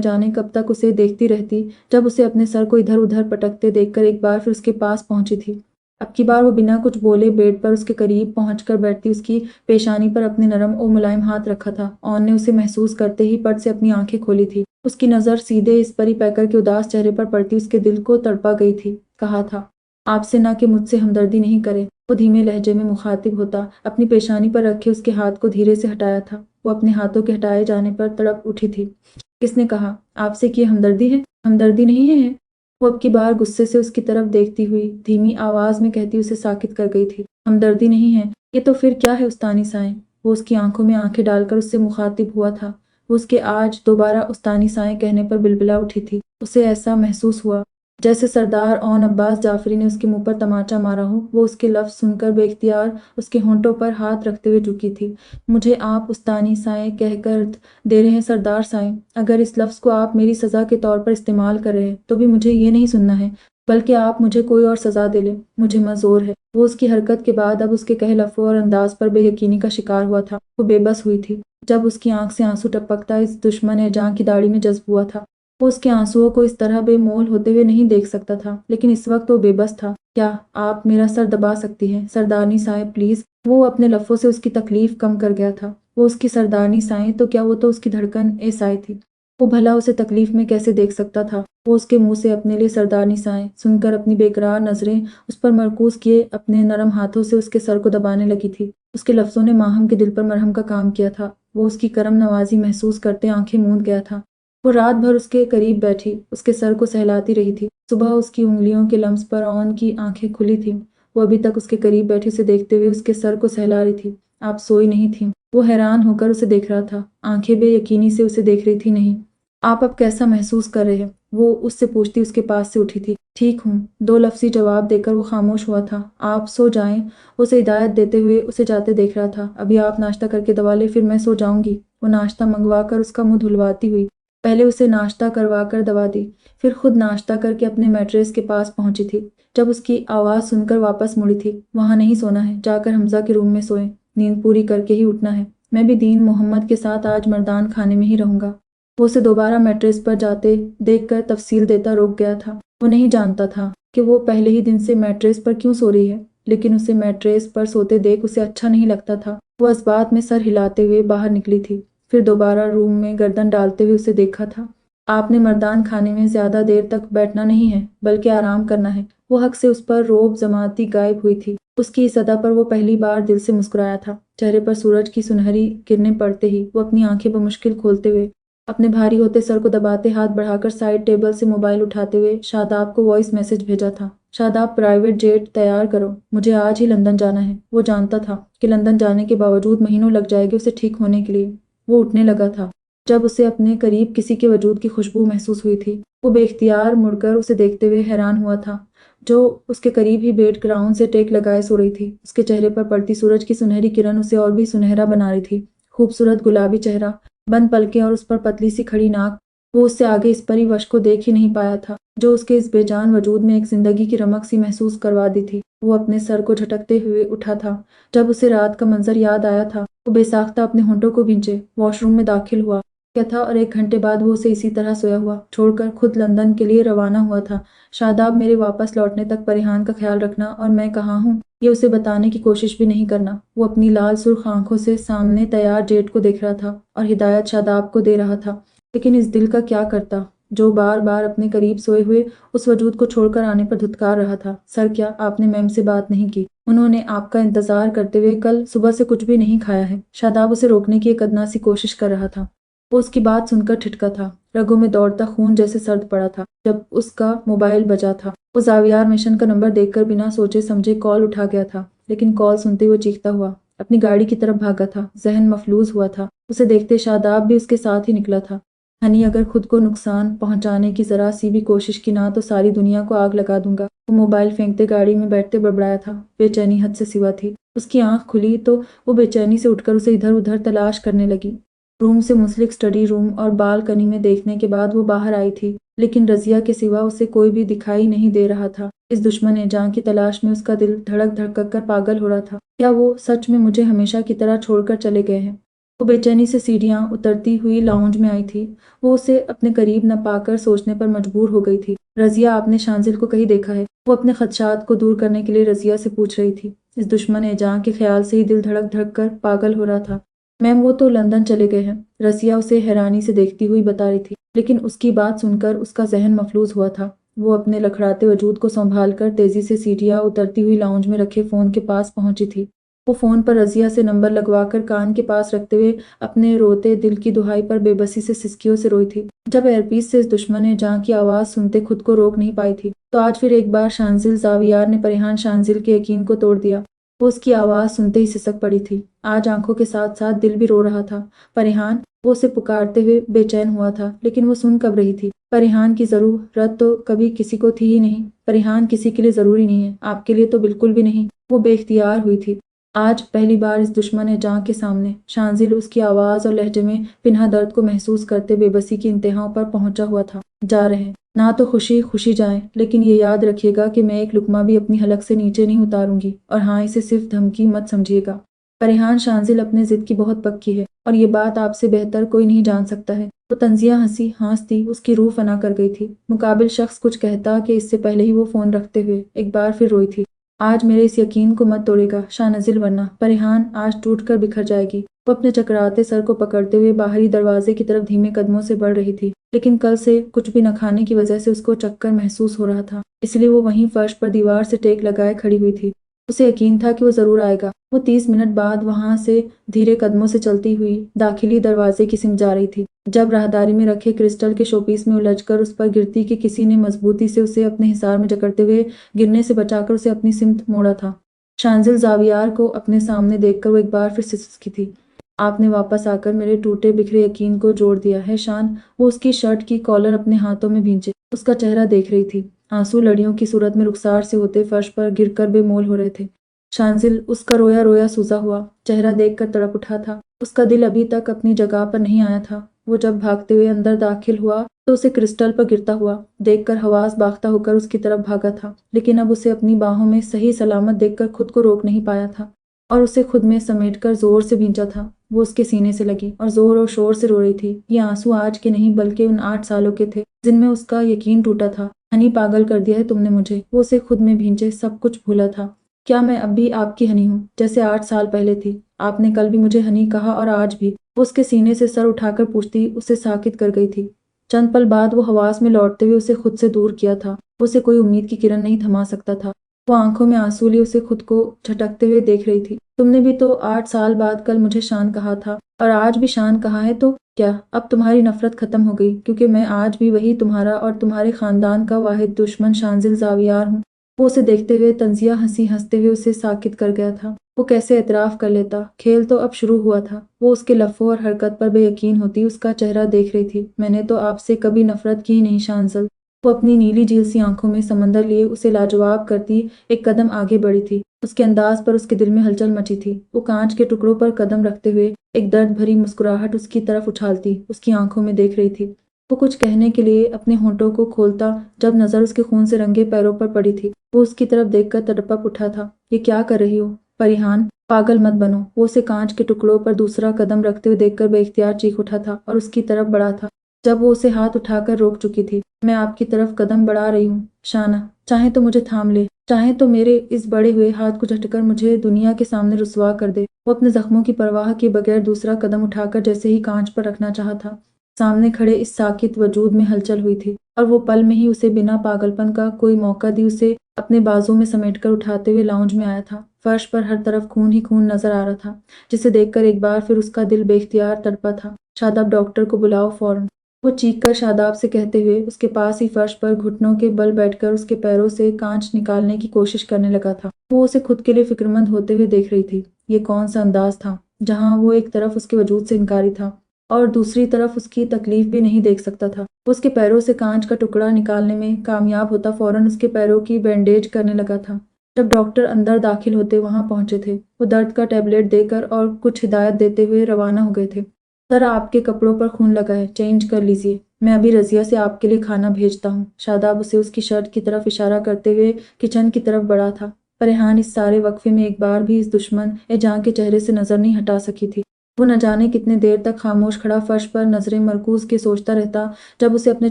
जाने कब तक उसे देखती रहती, जब उसे अपने सर को इधर उधर पटकते देखकर एक बार फिर उसके पास पहुंची थी। अब की बार वो बिना कुछ बोले बेड पर उसके करीब पहुंचकर बैठती, उसकी पेशानी पर अपने नरम और मुलायम हाथ रखा था। ऑन ने उसे महसूस करते ही पट से अपनी आंखें खोली थी। उसकी नज़र सीधे इस परी पैकर के उदास चेहरे पर पड़ती उसके दिल को तड़पा गई थी। कहा था, आपसे ना कि मुझसे हमदर्दी नहीं करे। वो धीमे लहजे में मुखातिब होता अपनी पेशानी पर रखे उसके हाथ को धीरे से हटाया था। वो अपने हाथों के हटाए जाने पर तड़प उठी थी। किसने कहा आपसे कि हमदर्दी है? हमदर्दी नहीं है। वो अब की बार गुस्से से उसकी तरफ देखती हुई धीमी आवाज में कहती उसे साकित कर गई थी। हमदर्दी नहीं है, ये तो फिर क्या है उस्तानी साएं? वो उसकी आंखों में आंखें डालकर उससे मुखातिब हुआ था। वो उसके आज दोबारा उस्तानी साएं कहने पर बिलबिला उठी थी। उसे ऐसा महसूस हुआ जैसे सरदार औन अब्बास जाफरी ने उसके मुंह पर तमाचा मारा हो। वो उसके लफ्ज सुनकर बेख्तियार उसके होंठों पर हाथ रखते हुए झुकी थी। मुझे आप उस्तानी साएं कहकर दे रहे हैं सरदार साएं। अगर इस लफ्ज़ को आप मेरी सज़ा के तौर पर इस्तेमाल कर रहे हैं तो भी मुझे ये नहीं सुनना है, बल्कि आप मुझे कोई और सज़ा दे लें। मुझे मंजूर है। वो उसकी हरकत के बाद अब उसके कहे लफ्ज़ों और अंदाज पर बेयकीनी का शिकार हुआ था। वो बेबस हुई थी। जब उसकी आंख से आंसू टपकता इस दुश्मन जहाँ की दाढ़ी में जज्ब हुआ था, वो उसके आंसुओं को इस तरह बेमोल होते हुए नहीं देख सकता था। लेकिन इस वक्त वो बेबस था। क्या आप मेरा सर दबा सकती हैं सरदारनी साहब प्लीज़? वो अपने लफ्ज़ों से उसकी तकलीफ कम कर गया था। वो उसकी सरदारनी साएं तो क्या, वो तो उसकी धड़कन ए साएं थी। वो भला उसे तकलीफ में कैसे देख सकता था? वो उसके मुंह से अपने लिए सरदारनी साएं सुनकर अपनी बेकरार नजरें उस पर मरकूज किए अपने नरम हाथों से उसके सर को दबाने लगी थी। उसके लफ्ज़ों ने माहम के दिल पर मरहम का काम किया था। वो उसकी करम नवाजी महसूस करते आंखें मूंद गया था। वो रात भर उसके करीब बैठी उसके सर को सहलाती रही थी। सुबह उसकी उंगलियों के लम्स पर ऑन की आंखें खुली थीं। वो अभी तक उसके करीब बैठी उसे देखते हुए उसके सर को सहला रही थी। आप सोई नहीं थीं। वो हैरान होकर उसे देख रहा था। आंखें बेयकीनी से उसे देख रही थी। नहीं। आप अब कैसा महसूस कर रहे हैं? वो उससे पूछती उसके पास से उठी थी। ठीक हूँ, दो लफ्ज़ी जवाब देकर वो खामोश हुआ था। आप सो जाएं, उसे हिदायत देते हुए उसे जाते देख रहा था। अभी आप नाश्ता करके दवा ले, फिर मैं सो जाऊंगी। वो नाश्ता मंगवा कर उसका मुंह धुलवाती हुई पहले उसे नाश्ता करवा कर दवा दी, फिर खुद नाश्ता करके अपने मैट्रेस के पास पहुंची थी। जब उसकी आवाज़ सुनकर वापस मुड़ी थी। वहाँ नहीं सोना है, जाकर हमजा के रूम में सोए। नींद पूरी करके ही उठना है। मैं भी दीन मोहम्मद के साथ आज मर्दान खाने में ही रहूंगा। वो उसे दोबारा मैट्रेस पर जाते देखकर तफसील देता रुक गया था। वो नहीं जानता था कि वो पहले ही दिन से मैट्रेस पर क्यों सो रही है, लेकिन उसे मैट्रेस पर सोते देख उसे अच्छा नहीं लगता था। वो इस बात में सर हिलाते हुए बाहर निकली थी, फिर दोबारा रूम में गर्दन डालते हुए उसे देखा था। आपने मर्दान खाने में ज्यादा देर तक बैठना नहीं है, बल्कि आराम करना है। वो हक से उस पर रोब जमाती गायब हुई थी। उसकी इस अदा पर वो पहली बार दिल से मुस्कुराया था। चेहरे पर सूरज की सुनहरी किरणें पड़ते ही वो अपनी आंखें बमुश्किल खोलते हुए अपने भारी होते सर को दबाते हाथ बढ़ाकर साइड टेबल से मोबाइल उठाते हुए शादाब को वॉइस मैसेज भेजा था। शादाब, प्राइवेट जेट तैयार करो, मुझे आज ही लंदन जाना है। वो जानता था कि लंदन जाने के बावजूद महीनों लग जाएंगे उसे ठीक होने के लिए। वो उठने लगा था जब उसे अपने करीब किसी के वजूद की खुशबू महसूस हुई थी। वो बेख्तियार मुड़कर उसे देखते हुए हैरान हुआ था, जो उसके करीब ही बेड ग्राउंड से टेक लगाए सो रही थी। उसके चेहरे पर पड़ती सूरज की सुनहरी किरण उसे और भी सुनहरा बना रही थी। खूबसूरत गुलाबी चेहरा, बंद पलकें और उस पर पतली सी खड़ी नाक। वो उससे आगे इस परी वश को देख ही नहीं पाया था, जो उसके इस बेजान वजूद में एक जिंदगी की रमक सी महसूस करवा दी थी। वो अपने सर को झटकते हुए उठा था। जब उसे रात का मंजर याद आया था, वो बेसाख्ता अपने होंठों को भींचे वॉशरूम में दाखिल हुआ। क्या था और 1 घंटे बाद वो उसे इसी तरह सोया हुआ छोड़कर खुद लंदन के लिए रवाना हुआ था। शादाब, मेरे वापस लौटने तक परिहान का ख्याल रखना और मैं कहाँ हूँ ये उसे बताने की कोशिश भी नहीं करना। वो अपनी लाल सुर्ख आंखों से सामने तैयार जेट को देख रहा था और हिदायत शादाब को दे रहा था। लेकिन इस दिल का क्या करता जो बार बार अपने करीब सोए हुए उस वजूद को छोड़कर आने पर धुतकार रहा था। सर, क्या आपने मैम से बात नहीं की? उन्होंने आपका इंतजार करते हुए कल सुबह से कुछ भी नहीं खाया है। शादाब उसे रोकने की एक अदना सी कोशिश कर रहा था। वो उसकी बात सुनकर ठिठका था। रगों में दौड़ता खून जैसे सर्द पड़ा था जब उसका मोबाइल बजा था। वो जावियार मिशन का नंबर देखकर बिना सोचे समझे कॉल उठा गया था, लेकिन कॉल सुनते ही वो चीखता हुआ अपनी गाड़ी की तरफ भागा था। जहन मफलूज हुआ था। उसे देखते शादाब भी उसके साथ ही निकला था। हनी, अगर खुद को नुकसान पहुंचाने की जरा सी भी कोशिश की ना तो सारी दुनिया को आग लगा दूंगा। वो मोबाइल फेंकते गाड़ी में बैठते बड़बड़ाया था। बेचैनी हद से सिवा थी। उसकी आंख खुली तो वो बेचैनी से उठकर उसे इधर उधर तलाश करने लगी। रूम से मुंसलिक स्टडी रूम और बालकनी में देखने के बाद वो बाहर आई थी, लेकिन रजिया के सिवा उसे कोई भी दिखाई नहीं दे रहा था। इस दुश्मन ए जान की तलाश में उसका दिल धड़क धड़क कर पागल हो रहा था। क्या वो सच में मुझे हमेशा की तरह छोड़कर चले गए हैं? वो बेचैनी से सीढ़ियां उतरती हुई लाउंज में आई थी। वो उसे अपने करीब न पाकर सोचने पर मजबूर हो गई थी। रजिया, आपने शांजिल को कहीं देखा है? वो अपने खदशात को दूर करने के लिए रजिया से पूछ रही थी। इस दुश्मन ए जान के ख्याल से ही दिल धड़क धड़क कर पागल हो रहा था। मैम, वो तो लंदन चले गए हैं, रसिया उसे हैरानी से देखती हुई बता रही थी। लेकिन उसकी बात सुनकर उसका जहन मफलूज हुआ था। वो अपने लखड़ाते वजूद को संभाल कर तेजी से सीढ़ियां उतरती हुई लाउंज में रखे फोन के पास पहुंची थी। वो फोन पर रजिया से नंबर लगवाकर कान के पास रखते हुए अपने रोते दिल की दुहाई पर बेबसी से सिसकियों से रोई थी। जब एयरपीस से इस दुश्मन ने जहां की आवाज सुनते खुद को रोक नहीं पाई थी, तो आज फिर एक बार शांजिल जावियार ने परिहान शांजिल के यकीन को तोड़ दिया। वो उसकी आवाज सुनते ही सिसक पड़ी थी। आज आंखों के साथ साथ दिल भी रो रहा था। परिहान, वो उसे पुकारते हुए बेचैन हुआ था, लेकिन वो सुन कब रही थी? परिहान की जरूरत तो कभी किसी को थी ही नहीं। परिहान किसी के लिए जरूरी नहीं है, आपके लिए तो बिल्कुल भी नहीं। वो बेख्तियार हुई थी। आज पहली बार इस दुश्मन ए जान के सामने शांजिल उसकी आवाज और लहजे में पिन्हा दर्द को महसूस करते बेबसी की इंतहाओं पर पहुंचा हुआ था। जा रहे हैं ना तो खुशी खुशी जाएं, लेकिन ये याद रखिएगा कि मैं एक लुकमा भी अपनी हलक से नीचे नहीं उतारूंगी। और हाँ, इसे सिर्फ धमकी मत समझिएगा। परिहान, शांजिल अपने जिद की बहुत पक्की है और ये बात आपसे बेहतर कोई नहीं जान सकता है। वो तंजिया हंसती उसकी रूह फना कर गई थी। मुकाबिल शख्स कुछ कहता कि इससे पहले ही वो फोन रखते हुए एक बार फिर रोई थी। आज मेरे इस यकीन को मत तोड़ेगा शाहनजिल, वरना परिहान आज टूट कर बिखर जाएगी। वो अपने चकराते सर को पकड़ते हुए बाहरी दरवाजे की तरफ धीमे कदमों से बढ़ रही थी, लेकिन कल से कुछ भी न खाने की वजह से उसको चक्कर महसूस हो रहा था। इसलिए वो वहीं फर्श पर दीवार से टेक लगाए खड़ी हुई थी। उसे यकीन था कि वो जरूर आएगा। वो 30 मिनट बाद वहां से धीरे कदमों से चलती हुई दाखिली दरवाजे की सिमत जा रही थी, जब राहदारी में रखे क्रिस्टल के शोपीस में उलझकर उस पर गिरती कि किसी ने मजबूती से उसे अपने हिसार में जकड़ते हुए गिरने से बचाकर उसे अपनी सिमत मोड़ा था। शांजिल जावियार को अपने सामने देखकर वो एक बार फिर सिसकी थी। आपने वापस आकर मेरे टूटे बिखरे यकीन को जोड़ दिया है शान। वो उसकी शर्ट की कॉलर अपने हाथों में भींचे उसका चेहरा देख रही थी। आंसू लड़ियों की सूरत में रुखसार से होते फर्श पर गिरकर बेमोल हो रहे थे। शांजिल उसका रोया रोया सूजा हुआ चेहरा देखकर तड़प उठा था। उसका दिल अभी तक अपनी जगह पर नहीं आया था। वो जब भागते हुए अंदर दाखिल हुआ तो उसे क्रिस्टल पर गिरता हुआ देखकर हवास बाख्ता होकर उसकी तरफ भागा था, लेकिन अब उसे अपनी बाहों में सही सलामत देखकर खुद को रोक नहीं पाया था और उसे खुद में समेटकर जोर से भींचा था। वो उसके सीने से लगी और जोर और शोर से रो रही थी। ये आंसू आज के नहीं बल्कि उन 8 सालों के थे जिनमें उसका यकीन टूटा था। हनी, पागल कर दिया है तुमने मुझे। वो उसे खुद में भींचे सब कुछ भूला था। क्या मैं अब भी आपकी हनी हूँ जैसे 8 साल पहले थी? आपने कल भी मुझे हनी कहा और आज भी। वो उसके सीने से सर उठाकर पूछती उसे साकित कर गई थी। चंद पल बाद वो हवास में लौटते हुए उसे खुद से दूर किया था। उसे कोई उम्मीद की किरण नहीं थमा सकता था। वो आंखों में आंसू लिए उसे खुद को झटकते हुए देख रही थी। तुमने भी तो 8 साल बाद कल मुझे शान कहा था और आज भी शान कहा है, तो क्या अब तुम्हारी नफरत खत्म हो गई? क्योंकि मैं आज भी वही तुम्हारा और तुम्हारे खानदान का वाहिद दुश्मन शांजिल जावियार हूँ। वो उसे देखते हुए तंजिया हंसते हुए उसे साकित कर गया था। वो कैसे एतराफ कर लेता? खेल तो अब शुरू हुआ था। वो उसके लफ्ज़ों और हरकत पर बेयकीन होती उसका चेहरा देख रही थी। मैंने तो आपसे कभी नफरत की ही नहीं शांजिल। वो अपनी नीली झील सी आंखों में समंदर लिए उसे लाजवाब करती एक कदम आगे बढ़ी थी। उसके अंदाज पर उसके दिल में हलचल मची थी। वो कांच के टुकड़ों पर कदम रखते हुए एक दर्द भरी मुस्कुराहट उसकी तरफ उछालती उसकी आंखों में देख रही थी। वो कुछ कहने के लिए अपने होंठों को खोलता जब नजर उसके खून से रंगे पैरों पर पड़ी थी। वो उसकी तरफ देखकर तड़प उठा था। ये क्या कर रही हो परिहान? पागल मत बनो। वो उसे कांच के टुकड़ों पर दूसरा कदम रखते हुए देखकर बेइख्तियार चीख उठा था और उसकी तरफ बढ़ा था जब वो उसे हाथ उठाकर रोक चुकी थी। मैं आपकी तरफ कदम बढ़ा रही हूँ शाना, चाहे तो मुझे थाम ले, चाहे तो मेरे इस बड़े हुए हाथ को झटकर मुझे दुनिया के सामने रुसवा कर दे। वो अपने जख्मों की परवाह किए बगैर दूसरा कदम उठाकर जैसे ही कांच पर रखना चाहा था, सामने खड़े इस साकित वजूद में हलचल हुई थी और वो पल में ही उसे बिना पागलपन का कोई मौका दी उसे अपने बाजू में समेटकर उठाते हुए लाउंज में आया था। फर्श पर हर तरफ खून ही खून नजर आ रहा था, जिसे देखकर एक बार फिर उसका दिल बेख्तियार तड़पा था। शादाब, डॉक्टर को बुलाओ फौरन। वो चीखकर शादाब से कहते हुए उसके पास ही फर्श पर घुटनों के बल बैठकर उसके पैरों से कांच निकालने की कोशिश करने लगा था। वो उसे खुद के लिए फिक्रमंद होते हुए देख रही थी। ये कौन सा अंदाज था जहां वो एक तरफ उसके वजूद से इनकारी था और दूसरी तरफ उसकी तकलीफ भी नहीं देख सकता था। वो उसके पैरों से कांच का टुकड़ा निकालने में कामयाब होता फौरन उसके पैरों की बैंडेज करने लगा था। जब डॉक्टर अंदर दाखिल होते वहां पहुंचे थे, वो दर्द का टैबलेट देकर और कुछ हिदायत देते हुए रवाना हो गए थे। सर, आपके कपड़ों पर खून लगा है, चेंज कर लीजिए। मैं अभी रजिया से आपके लिए खाना भेजता हूँ। शादाब उसे उसकी शर्ट की तरफ इशारा करते हुए किचन की तरफ बढ़ा था। पर रेहान इस सारे वक्फे में एक बार भी इस दुश्मन ए जान के चेहरे से नजर नहीं हटा सकी थी। वो न जाने कितने देर तक खामोश खड़ा फर्श पर नजरें मरकूज के सोचता रहता जब उसे अपने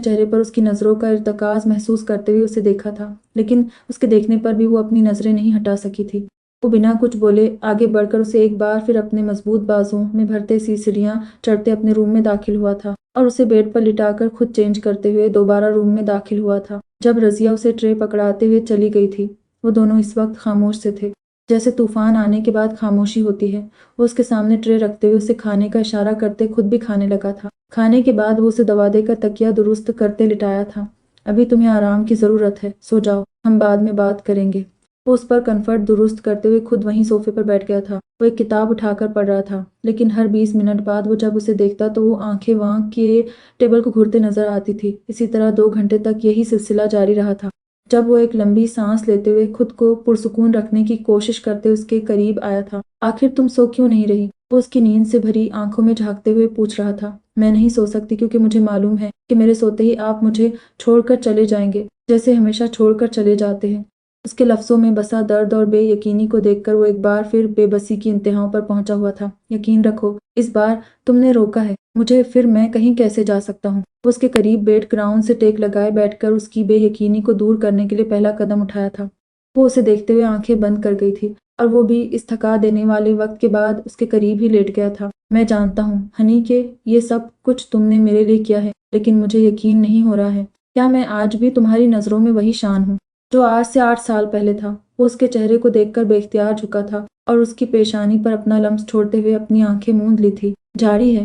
चेहरे पर उसकी नजरों का इर्तकाज महसूस करते हुए उसे देखा था, लेकिन उसके देखने पर भी वो अपनी नजरें नहीं हटा सकी थी। वो बिना कुछ बोले आगे बढ़कर उसे एक बार फिर अपने मजबूत बाजुओं में भरते सीढ़ियां चढ़ते अपने रूम में दाखिल हुआ था और उसे बेड पर लिटाकर खुद चेंज करते हुए दोबारा रूम में दाखिल हुआ था। जब रजिया उसे ट्रे पकड़ाते हुए चली गई थी, वो दोनों इस वक्त खामोश से थे, जैसे तूफान आने के बाद खामोशी होती है। वो उसके सामने ट्रे रखते हुए उसे खाने का इशारा करते खुद भी खाने लगा था। खाने के बाद वो उसे दबा देकर तकिया दुरुस्त करते लिटाया था। अभी तुम्हें आराम की जरूरत है, सो जाओ, हम बाद में बात करेंगे। वो उस पर कम्फर्ट दुरुस्त करते हुए खुद वहीं सोफे पर बैठ गया था। वो एक किताब उठाकर पढ़ रहा था, लेकिन हर 20 मिनट बाद वो जब उसे देखता तो वो आंखें वांक किए टेबल को घूरते नजर आती थी। इसी तरह 2 घंटे तक यही सिलसिला जारी रहा था। जब वो एक लंबी सांस लेते हुए खुद को पुरसुकून रखने की कोशिश करते उसके करीब आया था। आखिर तुम सो क्यों नहीं रही? वो उसकी नींद से भरी आंखों में झांकते हुए पूछ रहा था। मैं नहीं सो सकती क्योंकि मुझे मालूम है कि मेरे सोते ही आप मुझे छोड़कर चले जाएंगे, जैसे हमेशा छोड़कर चले जाते हैं। उसके लफ्जों में बसा दर्द और बेयकीनी को देखकर वो एक बार फिर बेबसी की इंतहाओं पर पहुंचा हुआ था। यकीन रखो, इस बार तुमने रोका है मुझे, फिर मैं कहीं कैसे जा सकता हूँ? वो उसके करीब बेड ग्राउंड से टेक लगाए बैठकर उसकी बेयकीनी को दूर करने के लिए पहला कदम उठाया था। वो उसे देखते हुए आंखें बंद कर गई थी और वो भी इस थका देने वाले वक्त के बाद उसके करीब ही लेट गया था। मैं जानता हूँ हनी के ये सब कुछ तुमने मेरे लिए किया है, लेकिन मुझे यकीन नहीं हो रहा है। क्या मैं आज भी तुम्हारी नजरों में वही शान हूँ जो आज से 8 साल पहले था? वो उसके चेहरे को देखकर बेख्तियार झुका था और उसकी पेशानी पर अपना लम्स छोड़ते हुए अपनी आंखें मूंद ली थी। जारी है,